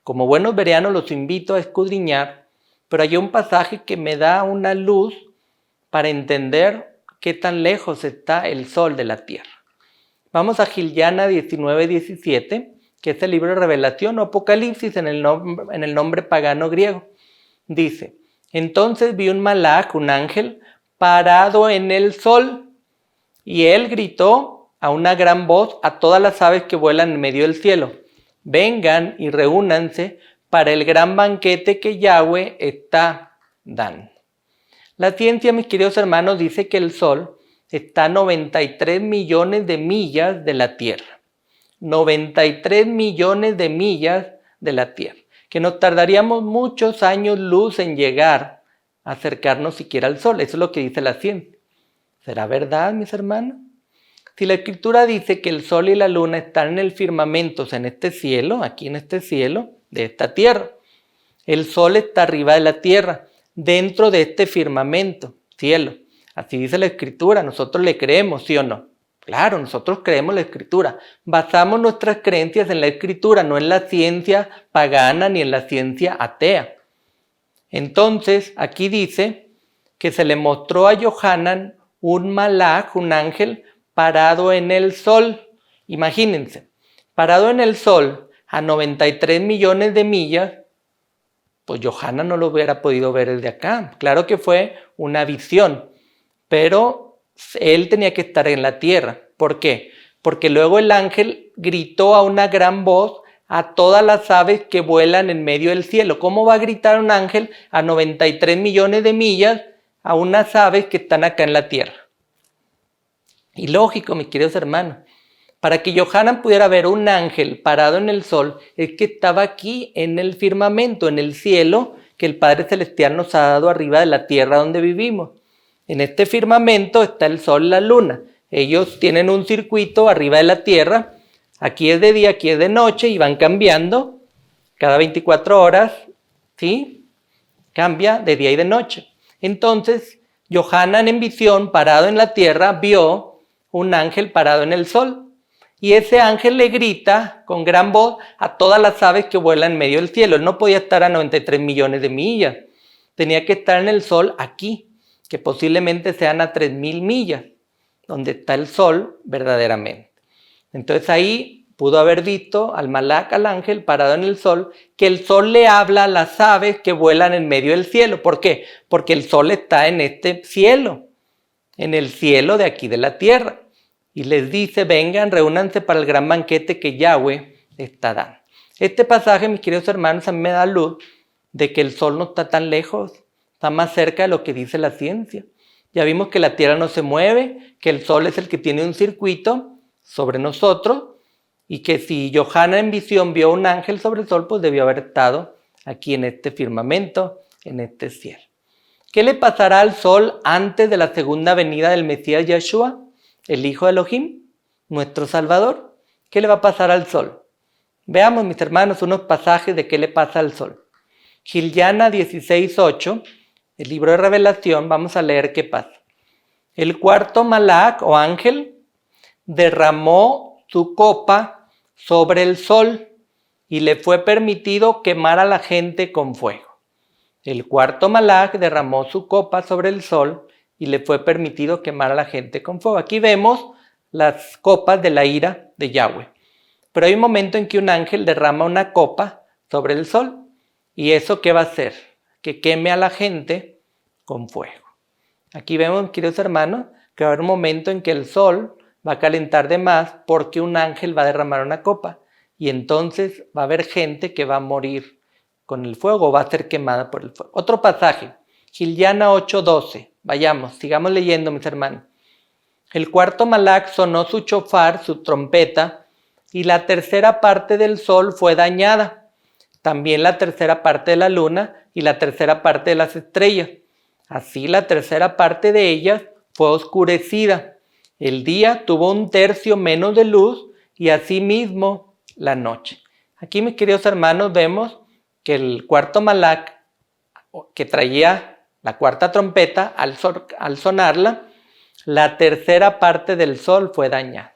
como buenos bereanos los invito a escudriñar, pero hay un pasaje que me da una luz para entender qué tan lejos está el sol de la tierra. Vamos a Giliana 19:17, que es el libro de Revelación o Apocalipsis en el nombre pagano griego. Dice: entonces vi un malach, un ángel, parado en el sol, y él gritó a una gran voz a todas las aves que vuelan en medio del cielo: vengan y reúnanse para el gran banquete que Yahweh está dando. La ciencia, mis queridos hermanos, dice que el sol está a 93 millones de millas de la Tierra. 93 millones de millas de la Tierra. Que nos tardaríamos muchos años luz en llegar a acercarnos siquiera al sol. Eso es lo que dice la ciencia. ¿Será verdad, mis hermanos? Si la Escritura dice que el sol y la luna están en el firmamento, o sea, en este cielo, aquí en este cielo, de esta tierra. El sol está arriba de la tierra, dentro de este firmamento, cielo. Así dice la Escritura, nosotros le creemos, ¿sí o no? Claro, nosotros creemos la Escritura. Basamos nuestras creencias en la Escritura, no en la ciencia pagana ni en la ciencia atea. Entonces, aquí dice que se le mostró a Yohanan un malach, un ángel, parado en el sol. Imagínense, parado en el sol a 93 millones de millas, pues Yohanan no lo hubiera podido ver desde acá. Claro que fue una visión, pero él tenía que estar en la tierra. ¿Por qué? Porque luego el ángel gritó a una gran voz a todas las aves que vuelan en medio del cielo. ¿Cómo va a gritar un ángel a 93 millones de millas a unas aves que están acá en la tierra? Y lógico, mis queridos hermanos, para que Yohanan pudiera ver un ángel parado en el sol, es que estaba aquí en el firmamento, en el cielo que el Padre Celestial nos ha dado arriba de la tierra donde vivimos. En este firmamento está el sol y la luna. Ellos tienen un circuito arriba de la tierra. Aquí es de día, aquí es de noche y van cambiando cada 24 horas, ¿sí? Cambia de día y de noche. Entonces, Yohanan en visión, parado en la tierra, vio un ángel parado en el sol. Y ese ángel le grita con gran voz a todas las aves que vuelan en medio del cielo. Él no podía estar a 93 millones de millas. Tenía que estar en el sol aquí, que posiblemente sean a 3,000 millas, donde está el sol verdaderamente. Entonces ahí pudo haber visto al malach, al ángel, parado en el sol, que el sol le habla a las aves que vuelan en medio del cielo. ¿Por qué? Porque el sol está en este cielo, en el cielo de aquí de la tierra. Y les dice: vengan, reúnanse para el gran banquete que Yahweh está dando. Este pasaje, mis queridos hermanos, a mí me da luz de que el sol no está tan lejos, está más cerca de lo que dice la ciencia. Ya vimos que la tierra no se mueve, que el sol es el que tiene un circuito sobre nosotros y que si Yohanan en visión vio un ángel sobre el sol, pues debió haber estado aquí en este firmamento, en este cielo. ¿Qué le pasará al sol antes de la segunda venida del Mesías Yeshua, el Hijo de Elohim, nuestro Salvador? ¿Qué le va a pasar al sol? Veamos, mis hermanos, unos pasajes de qué le pasa al sol. Giliana 16:8, el libro de Revelación, vamos a leer qué pasa. El cuarto malach o ángel derramó su copa sobre el sol y le fue permitido quemar a la gente con fuego. El cuarto malach derramó su copa sobre el sol y le fue permitido quemar a la gente con fuego. Aquí vemos las copas de la ira de Yahweh. Pero hay un momento en que un ángel derrama una copa sobre el sol. ¿Y eso qué va a hacer? Que queme a la gente con fuego. Aquí vemos, queridos hermanos, que va a haber un momento en que el sol va a calentar de más porque un ángel va a derramar una copa. Y entonces va a haber gente que va a morir con el fuego o va a ser quemada por el fuego. Otro pasaje, Giliana 8:12. Vayamos, sigamos leyendo, mis hermanos. El cuarto Malak sonó su chofar, su trompeta, y la tercera parte del sol fue dañada. También la tercera parte de la luna y la tercera parte de las estrellas. Así la tercera parte de ellas fue oscurecida. El día tuvo un tercio menos de luz y asimismo la noche. Aquí, mis queridos hermanos, vemos que el cuarto Malak, que traía la cuarta trompeta, al sonarla, la tercera parte del sol fue dañada.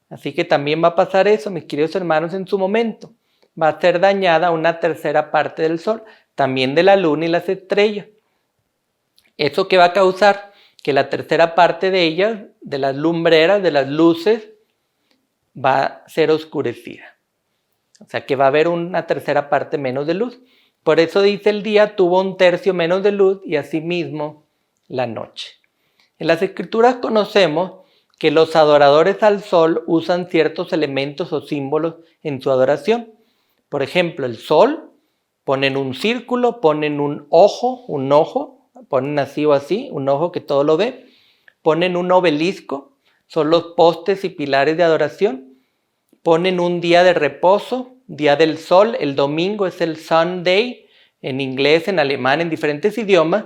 Así que también va a pasar eso, mis queridos hermanos, en su momento. Va a ser dañada una tercera parte del sol, también de la luna y las estrellas. ¿Eso qué va a causar? Que la tercera parte de ellas, de las lumbreras, de las luces, va a ser oscurecida. O sea que va a haber una tercera parte menos de luz. Por eso dice el día tuvo un tercio menos de luz y asimismo la noche. En las escrituras conocemos que los adoradores al sol usan ciertos elementos o símbolos en su adoración. Por ejemplo, el sol, ponen un círculo, ponen un ojo, ponen así o así, un ojo que todo lo ve, ponen un obelisco, son los postes y pilares de adoración, ponen un día de reposo, día del sol, el domingo es el Sunday, en inglés, en alemán, en diferentes idiomas.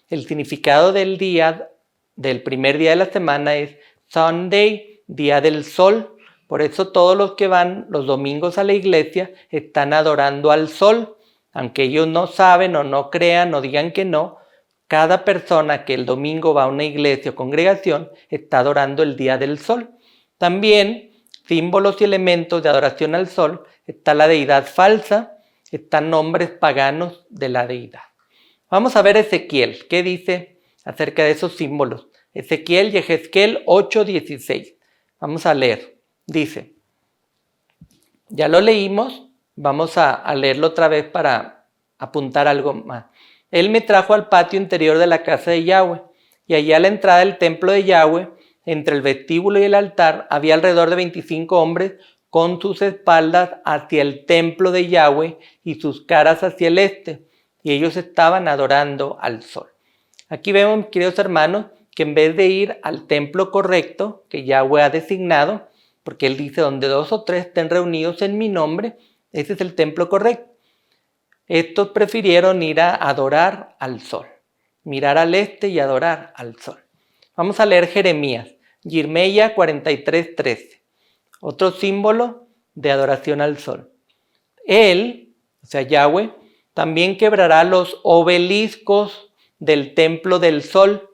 El significado del día, del primer día de la semana es Sunday, día del sol. Por eso todos los que van los domingos a la iglesia están adorando al sol. Aunque ellos no saben o no crean o digan que no, cada persona que el domingo va a una iglesia o congregación está adorando el día del sol. También símbolos y elementos de adoración al sol, está la deidad falsa, están nombres paganos de la deidad. Vamos a ver Ezequiel, ¿qué dice acerca de esos símbolos? Ezequiel, Yehezkel 8:16. Vamos a leer. Dice, ya lo leímos, vamos a leerlo otra vez para apuntar algo más. Él me trajo al patio interior de la casa de Yahweh, y allí a la entrada del templo de Yahweh, entre el vestíbulo y el altar, había alrededor de 25 hombres con sus espaldas hacia el templo de Yahweh y sus caras hacia el este, y ellos estaban adorando al sol. Aquí vemos, queridos hermanos, que en vez de ir al templo correcto que Yahweh ha designado, porque él dice, donde 2 o 3 estén reunidos en mi nombre, ese es el templo correcto. Estos prefirieron ir a adorar al sol, mirar al este y adorar al sol. Vamos a leer Jeremías, Yirmeya 43:13, otro símbolo de adoración al sol. Él, o sea Yahweh, también quebrará los obeliscos del templo del sol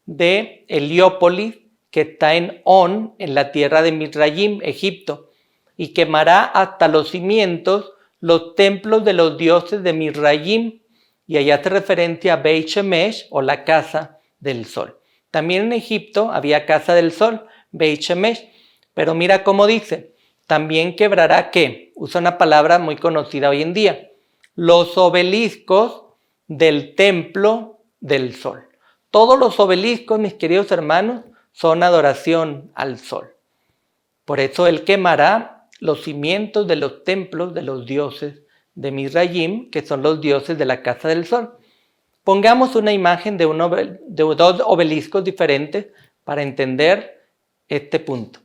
de Heliópolis, que está en On, en la tierra de Misrayim, Egipto, y quemará hasta los cimientos los templos de los dioses de Misrayim, y allá hace referencia a Beit Shemesh, o la casa del sol. También en Egipto había casa del sol, Beit Shemesh, pero mira cómo dice, también quebrará, ¿qué? Usa una palabra muy conocida hoy en día, los obeliscos del templo del sol. Todos los obeliscos, mis queridos hermanos, son adoración al sol. Por eso él quemará los cimientos de los templos de los dioses de Misrayim, que son los dioses de la casa del sol. Pongamos una imagen de 2 obeliscos diferentes para entender este punto.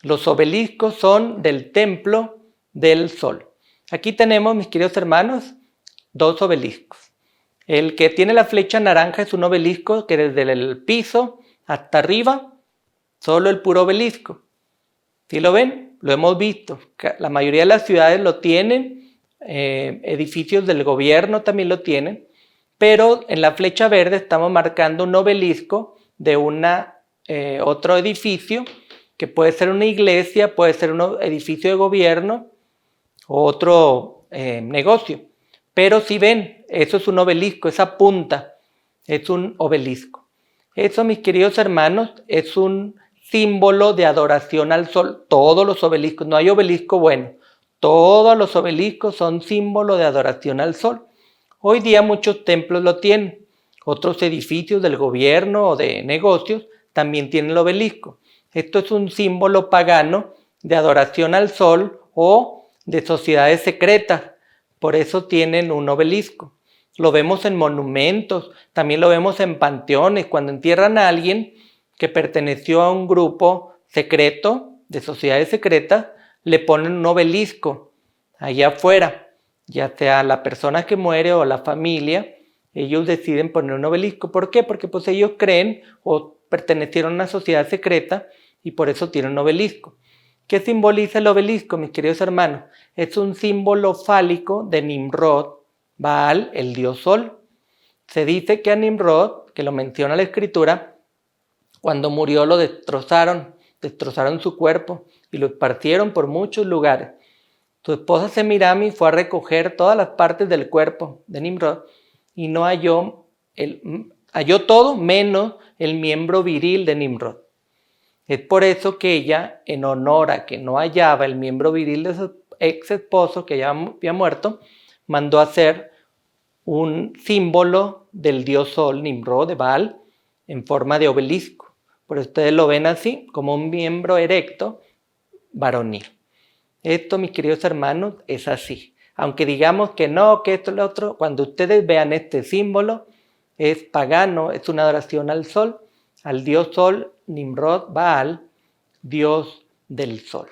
Los obeliscos son del templo del sol. Aquí tenemos, mis queridos hermanos, 2 obeliscos. El que tiene la flecha naranja es un obelisco que desde el piso hasta arriba, solo el puro obelisco. ¿Sí lo ven? Lo hemos visto. La mayoría de las ciudades lo tienen, edificios del gobierno también lo tienen, pero en la flecha verde estamos marcando un obelisco de otro edificio, que puede ser una iglesia, puede ser un edificio de gobierno o otro negocio. Pero si ven, eso es un obelisco, esa punta es un obelisco. Eso, mis queridos hermanos, es un símbolo de adoración al sol. Todos los obeliscos, no hay obelisco bueno, todos los obeliscos son símbolo de adoración al sol. Hoy día muchos templos lo tienen, otros edificios del gobierno o de negocios también tienen el obelisco. Esto es un símbolo pagano de adoración al sol o de sociedades secretas, por eso tienen un obelisco. Lo vemos en monumentos, también lo vemos en panteones, cuando entierran a alguien que perteneció a un grupo secreto, de sociedades secretas, le ponen un obelisco allá afuera, ya sea la persona que muere o la familia, ellos deciden poner un obelisco. ¿Por qué? Porque pues ellos creen o pertenecieron a una sociedad secreta y por eso tienen un obelisco. ¿Qué simboliza el obelisco, mis queridos hermanos? Es un símbolo fálico de Nimrod, Baal, el dios sol. Se dice que a Nimrod, que lo menciona la escritura, cuando murió lo destrozaron su cuerpo y lo esparcieron por muchos lugares. Su esposa Semiramis fue a recoger todas las partes del cuerpo de Nimrod y no halló todo menos el miembro viril de Nimrod. Es por eso que ella, en honor a que no hallaba el miembro viril de su ex esposo, que ya había muerto, mandó a hacer un símbolo del dios sol, Nimrod, de Baal, en forma de obelisco. Por eso ustedes lo ven así, como un miembro erecto varonil. Esto, mis queridos hermanos, es así. Aunque digamos que no, que esto es lo otro, cuando ustedes vean este símbolo, es pagano, es una adoración al sol, al dios sol, Nimrod, Baal, dios del sol.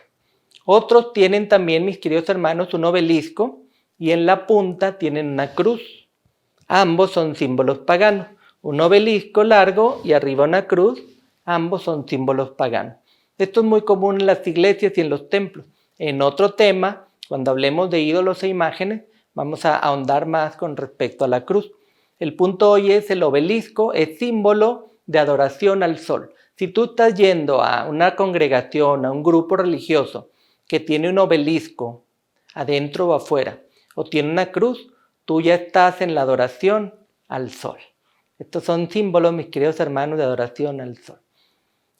Otros tienen también, mis queridos hermanos, un obelisco y en la punta tienen una cruz. Ambos son símbolos paganos. Un obelisco largo y arriba una cruz, ambos son símbolos paganos. Esto es muy común en las iglesias y en los templos. En otro tema, cuando hablemos de ídolos e imágenes, vamos a ahondar más con respecto a la cruz. El punto hoy es el obelisco, es símbolo de adoración al sol. Si tú estás yendo a una congregación, a un grupo religioso que tiene un obelisco adentro o afuera, o tiene una cruz, tú ya estás en la adoración al sol. Estos son símbolos, mis queridos hermanos, de adoración al sol.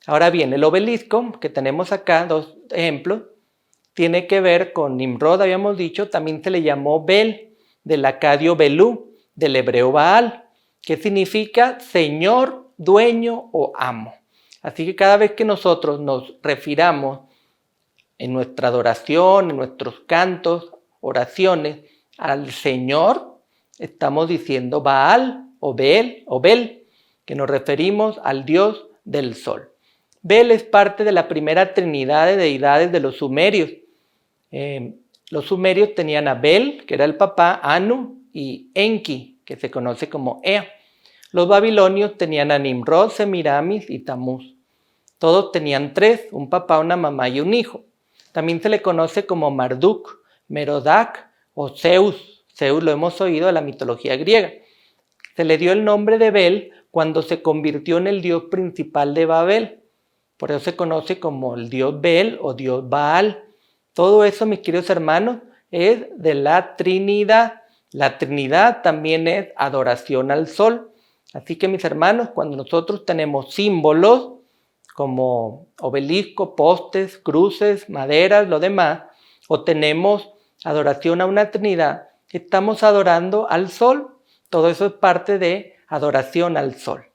Ahora bien, el obelisco que tenemos acá, dos ejemplos, tiene que ver con Nimrod, habíamos dicho, también se le llamó Bel, del acadio Belú, del hebreo Baal, que significa señor, dueño o amo. Así que cada vez que nosotros nos refiramos en nuestra adoración, en nuestros cantos, oraciones, al Señor, estamos diciendo Baal o Bel, que nos referimos al Dios del sol. Bel es parte de la primera trinidad de deidades de los sumerios. Los sumerios tenían a Bel, que era el papá, Anu, y Enki, que se conoce como Ea. Los babilonios tenían a Nimrod, Semiramis y Tamuz. Todos tenían tres, un papá, una mamá y un hijo. También se le conoce como Marduk, Merodach o Zeus. Zeus lo hemos oído de la mitología griega. Se le dio el nombre de Bel cuando se convirtió en el dios principal de Babel. Por eso se conoce como el dios Bel o dios Baal. Todo eso, mis queridos hermanos, es de la Trinidad. La Trinidad también es adoración al sol. Así que, mis hermanos, cuando nosotros tenemos símbolos como obelisco, postes, cruces, maderas, lo demás, o tenemos adoración a una Trinidad, estamos adorando al sol. Todo eso es parte de adoración al sol.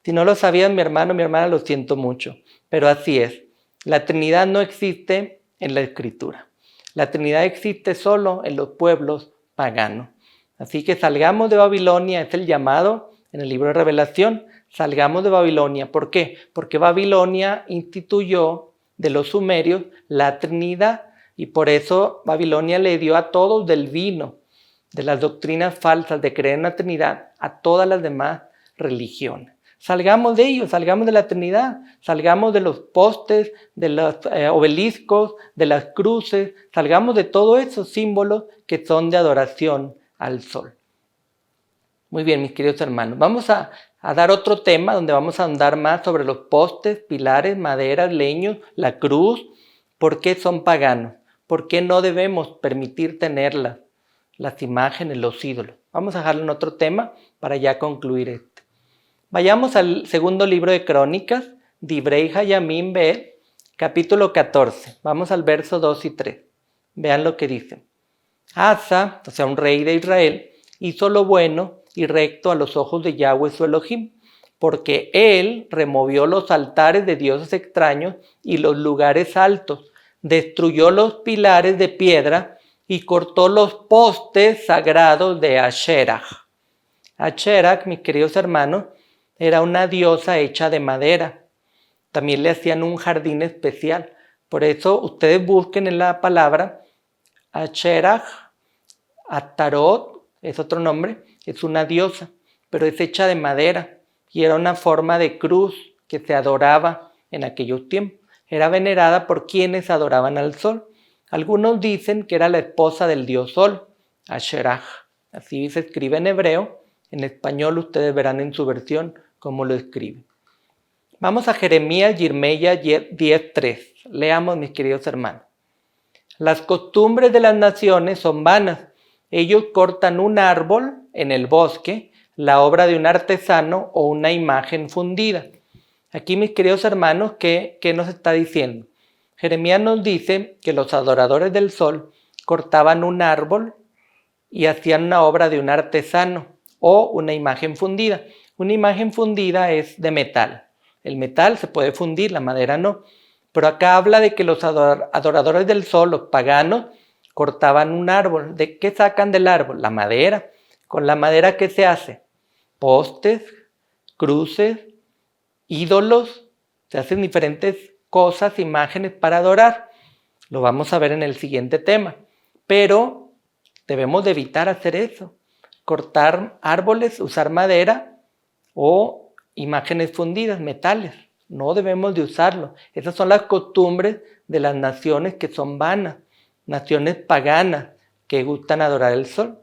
Si no lo sabían, mi hermano, mi hermana, lo siento mucho, pero así es. La Trinidad no existe en la Escritura. La Trinidad existe solo en los pueblos paganos. Así que salgamos de Babilonia, es el llamado en el libro de Revelación, salgamos de Babilonia. ¿Por qué? Porque Babilonia instituyó de los sumerios la Trinidad y por eso Babilonia le dio a todos del vino, de las doctrinas falsas de creer en la Trinidad, a todas las demás religiones. Salgamos de ellos, salgamos de la Trinidad, salgamos de los postes, de los obeliscos, de las cruces, salgamos de todos esos símbolos que son de adoración al sol. Muy bien, mis queridos hermanos, vamos a dar otro tema donde vamos a ahondar más sobre los postes, pilares, maderas, leños, la cruz, por qué son paganos, por qué no debemos permitir tenerlas, las imágenes, los ídolos. Vamos a dejarlo en otro tema para ya concluir este. Vayamos al segundo libro de Crónicas, Divrei Hayamim Be, capítulo 14. Vamos al verso 2 y 3. Vean lo que dice. Asa, o sea, un rey de Israel, hizo lo bueno y recto a los ojos de Yahweh su Elohim, porque él removió los altares de dioses extraños y los lugares altos, destruyó los pilares de piedra y cortó los postes sagrados de Asherah. Asherah, mis queridos hermanos, era una diosa hecha de madera. también le hacían un jardín especial. Por eso ustedes busquen en la palabra Asherah, Atarot, es otro nombre, es una diosa, pero es hecha de madera y era una forma de cruz que se adoraba en aquellos tiempos. Era venerada por quienes adoraban al sol. Algunos dicen que era la esposa del dios sol, Asherah. Así se escribe en hebreo. En español ustedes verán en su versión cómo lo escribe. Vamos a Jeremías, Yirmeya 10:3. Leamos, mis queridos hermanos. Las costumbres de las naciones son vanas. Ellos cortan un árbol en el bosque, la obra de un artesano o una imagen fundida. Aquí, mis queridos hermanos, ¿qué nos está diciendo? Jeremías nos dice que los adoradores del sol cortaban un árbol y hacían una obra de un artesano o una imagen fundida. Una imagen fundida es de metal. El metal se puede fundir, la madera no. Pero acá habla de que los adoradores del sol, los paganos, cortaban un árbol. ¿De qué sacan del árbol? La madera. ¿Con la madera qué se hace? Postes, cruces, ídolos. Se hacen diferentes cosas, imágenes para adorar. Lo vamos a ver en el siguiente tema. Pero debemos de evitar hacer eso. Cortar árboles, usar madera o imágenes fundidas, metales. No debemos de usarlo. Esas son las costumbres de las naciones que son vanas, naciones paganas que gustan adorar el sol.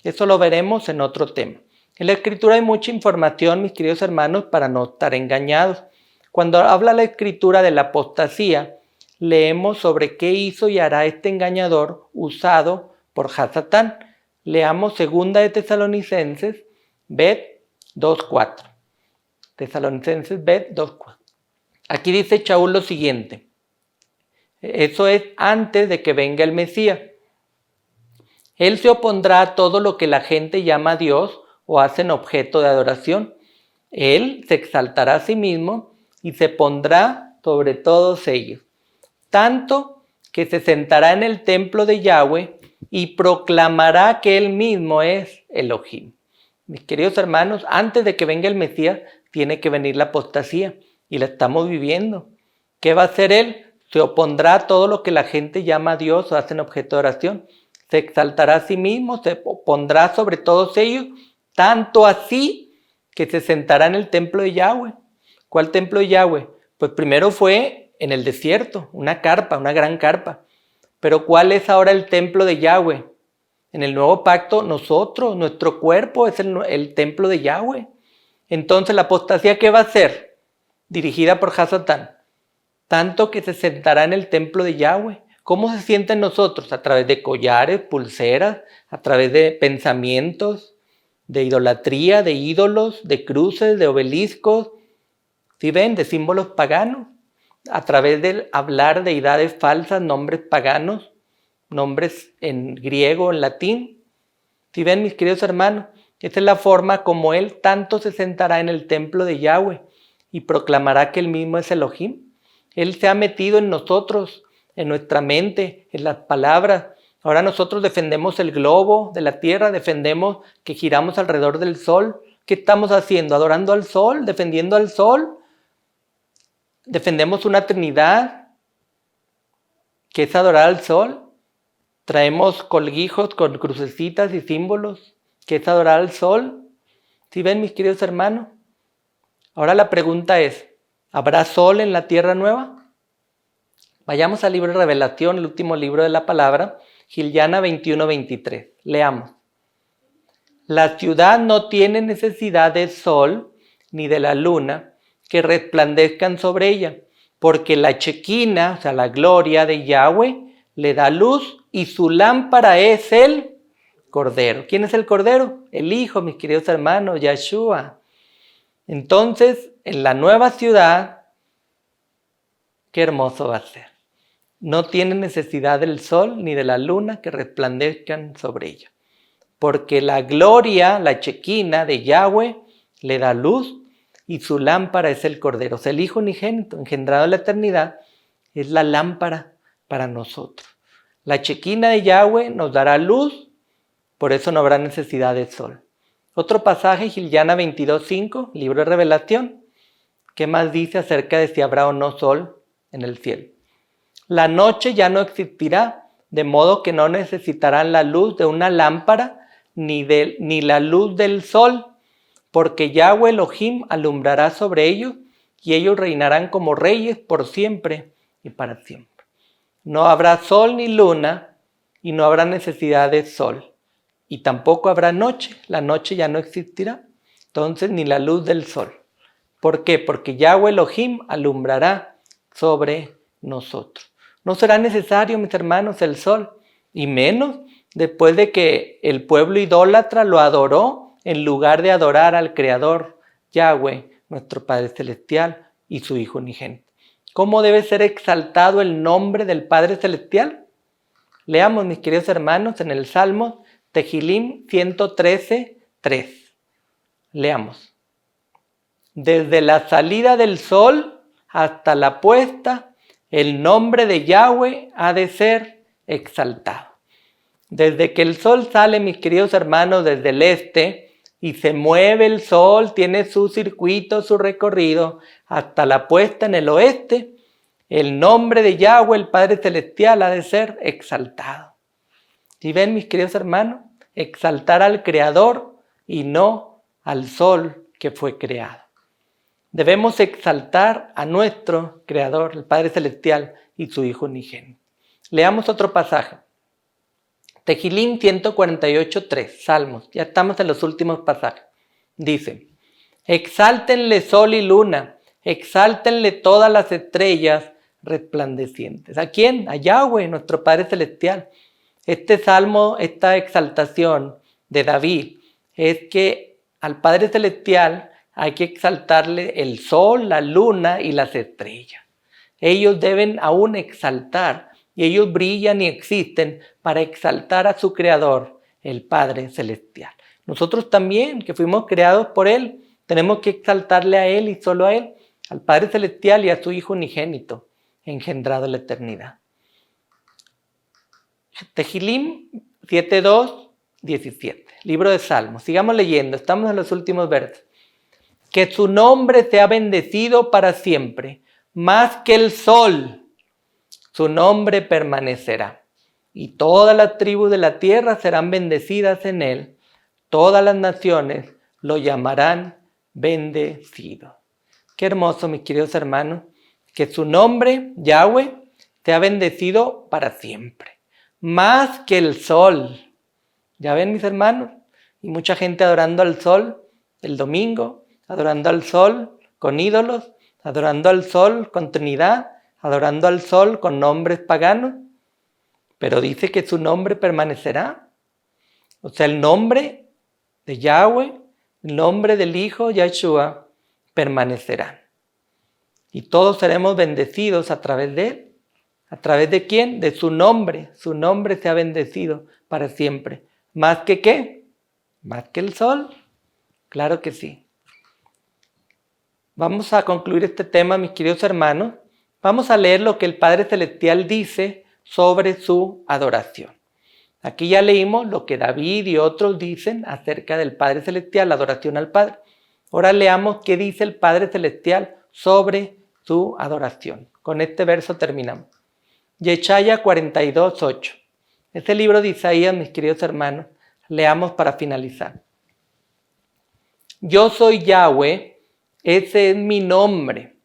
Eso lo veremos en otro tema. En la Escritura hay mucha información, mis queridos hermanos, para no estar engañados. Cuando habla la Escritura de la apostasía, leemos sobre qué hizo y hará este engañador usado por Hasatán. Leamos 2 de Tesalonicenses, Bet 2:4. Tesalonicenses, Bet 2:4. Aquí dice Shaul lo siguiente. Eso es antes de que venga el Mesías. Él se opondrá a todo lo que la gente llama a Dios o hacen objeto de adoración. Él se exaltará a sí mismo y se pondrá sobre todos ellos. Tanto que se sentará en el templo de Yahweh y proclamará que él mismo es Elohim. Mis queridos hermanos, antes de que venga el Mesías, tiene que venir la apostasía. Y la estamos viviendo. ¿Qué va a hacer él? Se opondrá a todo lo que la gente llama a Dios o hacen objeto de oración. Se exaltará a sí mismo, se pondrá sobre todos ellos, tanto así que se sentará en el templo de Yahweh. ¿Cuál templo de Yahweh? Pues primero fue en el desierto, una carpa, una gran carpa. Pero ¿cuál es ahora el templo de Yahweh? En el nuevo pacto, nosotros, nuestro cuerpo es el templo de Yahweh. Entonces, ¿la apostasía qué va a hacer? Dirigida por Hasatán, tanto que se sentará en el templo de Yahweh. ¿Cómo se sienta en nosotros? A través de collares, pulseras, a través de pensamientos, de idolatría, de ídolos, de cruces, de obeliscos, ¿sí ven? De símbolos paganos, a través de hablar de deidades falsas, nombres paganos, nombres en griego, en latín. ¿Sí ven, mis queridos hermanos? Esta es la forma como él tanto se sentará en el templo de Yahweh y proclamará que él mismo es Elohim. Él se ha metido en nosotros, en nuestra mente, en las palabras. Ahora nosotros defendemos el globo de la tierra, defendemos que giramos alrededor del sol. ¿Qué estamos haciendo? ¿Adorando al sol? ¿Defendiendo al sol? ¿Defendemos una Trinidad que es adorar al sol? ¿Traemos colguijos con crucecitas y símbolos que es adorar al sol? ¿Sí ven, mis queridos hermanos? Ahora la pregunta es, ¿habrá sol en la tierra nueva? Vayamos al libro de Revelación, el último libro de la palabra, Gilgana 21:23. Leamos. La ciudad no tiene necesidad de sol ni de la luna que resplandezcan sobre ella, porque la chequina, o sea, la gloria de Yahweh, le da luz y su lámpara es el Cordero. ¿Quién es el Cordero? El Hijo, mis queridos hermanos, Yahshua. Entonces, en la nueva ciudad, qué hermoso va a ser. No tiene necesidad del sol ni de la luna que resplandezcan sobre ella. Porque la gloria, la chequina de Yahweh, le da luz y su lámpara es el Cordero. O sea, el Hijo unigénito, engendrado en la eternidad, es la lámpara para nosotros. La chequina de Yahweh nos dará luz, por eso no habrá necesidad de sol. Otro pasaje, Gilgana 22:5, libro de Revelación. ¿Qué más dice acerca de si habrá o no sol en el cielo? La noche ya no existirá, de modo que no necesitarán la luz de una lámpara ni la luz del sol, porque Yahweh Elohim alumbrará sobre ellos y ellos reinarán como reyes por siempre y para siempre. No habrá sol ni luna y no habrá necesidad de sol. Y tampoco habrá noche, la noche ya no existirá, entonces ni la luz del sol. ¿Por qué? Porque Yahweh Elohim alumbrará sobre nosotros. No será necesario, mis hermanos, el sol, y menos después de que el pueblo idólatra lo adoró en lugar de adorar al Creador, Yahweh, nuestro Padre Celestial y su Hijo unigénito. ¿Cómo debe ser exaltado el nombre del Padre Celestial? Leamos, mis queridos hermanos, en el Salmo Tehilim 113:3. Leamos. Desde la salida del sol hasta la puesta, el nombre de Yahweh ha de ser exaltado. Desde que el sol sale, mis queridos hermanos, desde el este, y se mueve el sol, tiene su circuito, su recorrido, hasta la puesta en el oeste, el nombre de Yahweh, el Padre Celestial, ha de ser exaltado. ¿Sí ven, mis queridos hermanos? Exaltar al Creador y no al sol que fue creado. Debemos exaltar a nuestro Creador, el Padre Celestial y su Hijo unigénito. Leamos otro pasaje. Tehilim 148:3, Salmos. Ya estamos en los últimos pasajes. Dice, exáltenle sol y luna, exáltenle todas las estrellas resplandecientes. ¿A quién? A Yahweh, nuestro Padre Celestial. Este salmo, esta exaltación de David, es que al Padre Celestial hay que exaltarle el sol, la luna y las estrellas. Ellos deben aún exaltar y ellos brillan y existen para exaltar a su Creador, el Padre Celestial. Nosotros también, que fuimos creados por Él, tenemos que exaltarle a Él y solo a Él, al Padre Celestial y a su Hijo unigénito, engendrado en la eternidad. Tehilim 7:2-17, libro de Salmos. Sigamos leyendo, estamos en los últimos versos. Que su nombre sea bendecido para siempre, más que el sol, su nombre permanecerá. Y todas las tribus de la tierra serán bendecidas en él. Todas las naciones lo llamarán bendecido. Qué hermoso, mis queridos hermanos, que su nombre, Yahweh, sea bendecido para siempre. Más que el sol. ¿Ya ven, mis hermanos? Y mucha gente adorando al sol el domingo, adorando al sol con ídolos, adorando al sol con Trinidad, adorando al sol con nombres paganos. Pero dice que su nombre permanecerá. O sea, el nombre de Yahweh, el nombre del Hijo Yahshua, permanecerán. Y todos seremos bendecidos a través de él. ¿A través de quién? De su nombre. Su nombre sea bendecido para siempre. ¿Más que qué? ¿Más que el sol? Claro que sí. Vamos a concluir este tema, mis queridos hermanos. Vamos a leer lo que el Padre Celestial dice sobre su adoración. Aquí ya leímos lo que David y otros dicen acerca del Padre Celestial, la adoración al Padre. Ahora leamos qué dice el Padre Celestial sobre su adoración. Con este verso terminamos. Yeshaya 42:8. Este libro de Isaías, mis queridos hermanos, leamos para finalizar. Yo soy Yahweh, ese es mi nombre.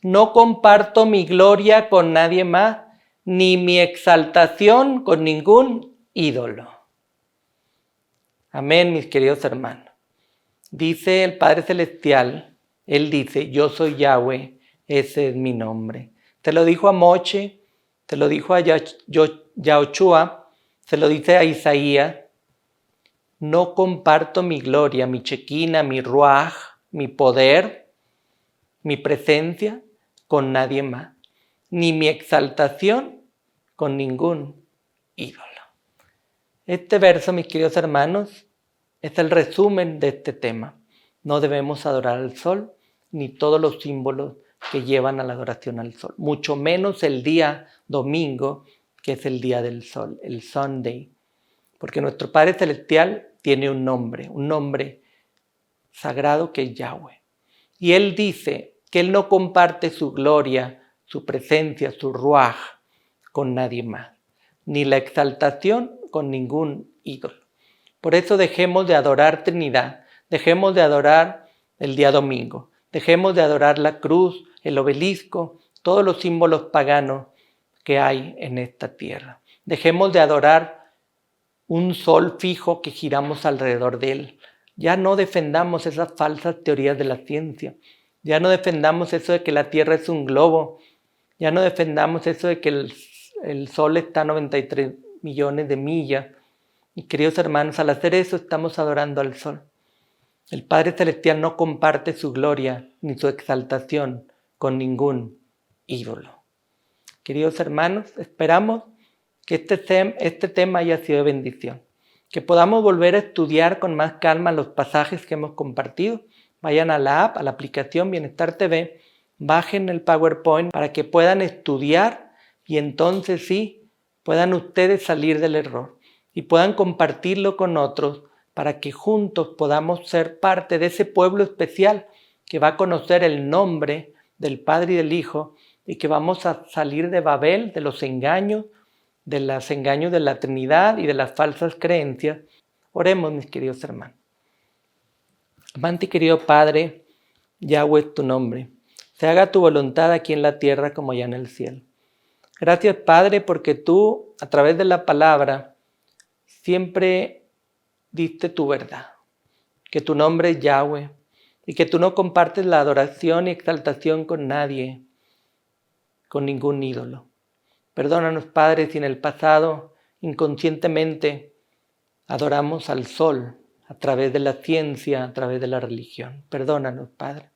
No comparto mi gloria con nadie más, ni mi exaltación con ningún ídolo. Amén, mis queridos hermanos. Dice el Padre Celestial, Él dice, yo soy Yahweh, ese es mi nombre. Te lo dijo a Moche, te lo dijo a Yahushua, se lo dice a Isaías. No comparto mi gloria, mi chequina, mi ruaj, mi poder, mi presencia con nadie más, ni mi exaltación con ningún ídolo. Este verso, mis queridos hermanos, es el resumen de este tema. No debemos adorar al sol, ni todos los símbolos que llevan a la adoración al sol, mucho menos el día domingo, que es el día del sol, el Sunday, porque nuestro Padre Celestial tiene un nombre sagrado que es Yahweh. Y Él dice que Él no comparte su gloria, su presencia, su ruaj con nadie más, ni la exaltación con ningún ídolo. Por eso dejemos de adorar Trinidad, dejemos de adorar el día domingo, dejemos de adorar la cruz, el obelisco, todos los símbolos paganos que hay en esta tierra. Dejemos de adorar un sol fijo que giramos alrededor de él. Ya no defendamos esas falsas teorías de la ciencia. Ya no defendamos eso de que la Tierra es un globo. Ya no defendamos eso de que el Sol está a 93 millones de millas. Y queridos hermanos, al hacer eso estamos adorando al Sol. El Padre Celestial no comparte su gloria ni su exaltación con ningún ídolo. Queridos hermanos, esperamos que este tema haya sido de bendición. Que podamos volver a estudiar con más calma los pasajes que hemos compartido. Vayan a la app, a la aplicación Bienestar TV, bajen el PowerPoint para que puedan estudiar y entonces sí, puedan ustedes salir del error y puedan compartirlo con otros para que juntos podamos ser parte de ese pueblo especial que va a conocer el nombre del Padre y del Hijo y que vamos a salir de Babel, de los engaños de la Trinidad y de las falsas creencias. Oremos, mis queridos hermanos. Amante y querido Padre, Yahweh es tu nombre. Se haga tu voluntad aquí en la tierra como allá en el cielo. Gracias, Padre, porque tú, a través de la palabra, siempre diste tu verdad. Que tu nombre es Yahweh y que tú no compartes la adoración y exaltación con nadie, con ningún ídolo. Perdónanos, Padre, si en el pasado inconscientemente adoramos al sol a través de la ciencia, a través de la religión. Perdónanos, Padre.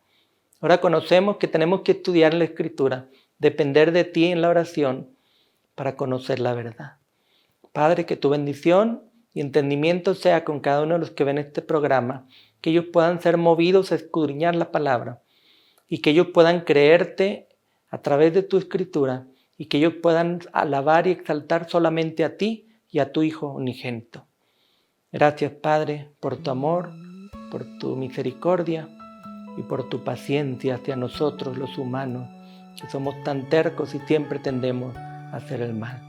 Ahora conocemos que tenemos que estudiar la Escritura, depender de ti en la oración para conocer la verdad. Padre, que tu bendición y entendimiento sea con cada uno de los que ven este programa, que ellos puedan ser movidos a escudriñar la palabra y que ellos puedan creerte a través de tu Escritura y que ellos puedan alabar y exaltar solamente a ti y a tu Hijo unigénito. Gracias, Padre, por tu amor, por tu misericordia y por tu paciencia hacia nosotros los humanos, que somos tan tercos y siempre tendemos a hacer el mal.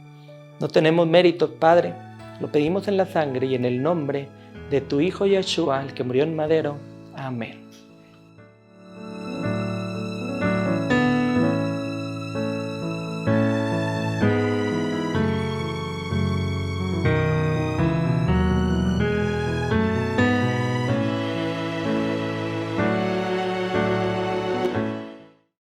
No tenemos méritos, Padre, lo pedimos en la sangre y en el nombre de tu Hijo Yeshua, el que murió en madero. Amén.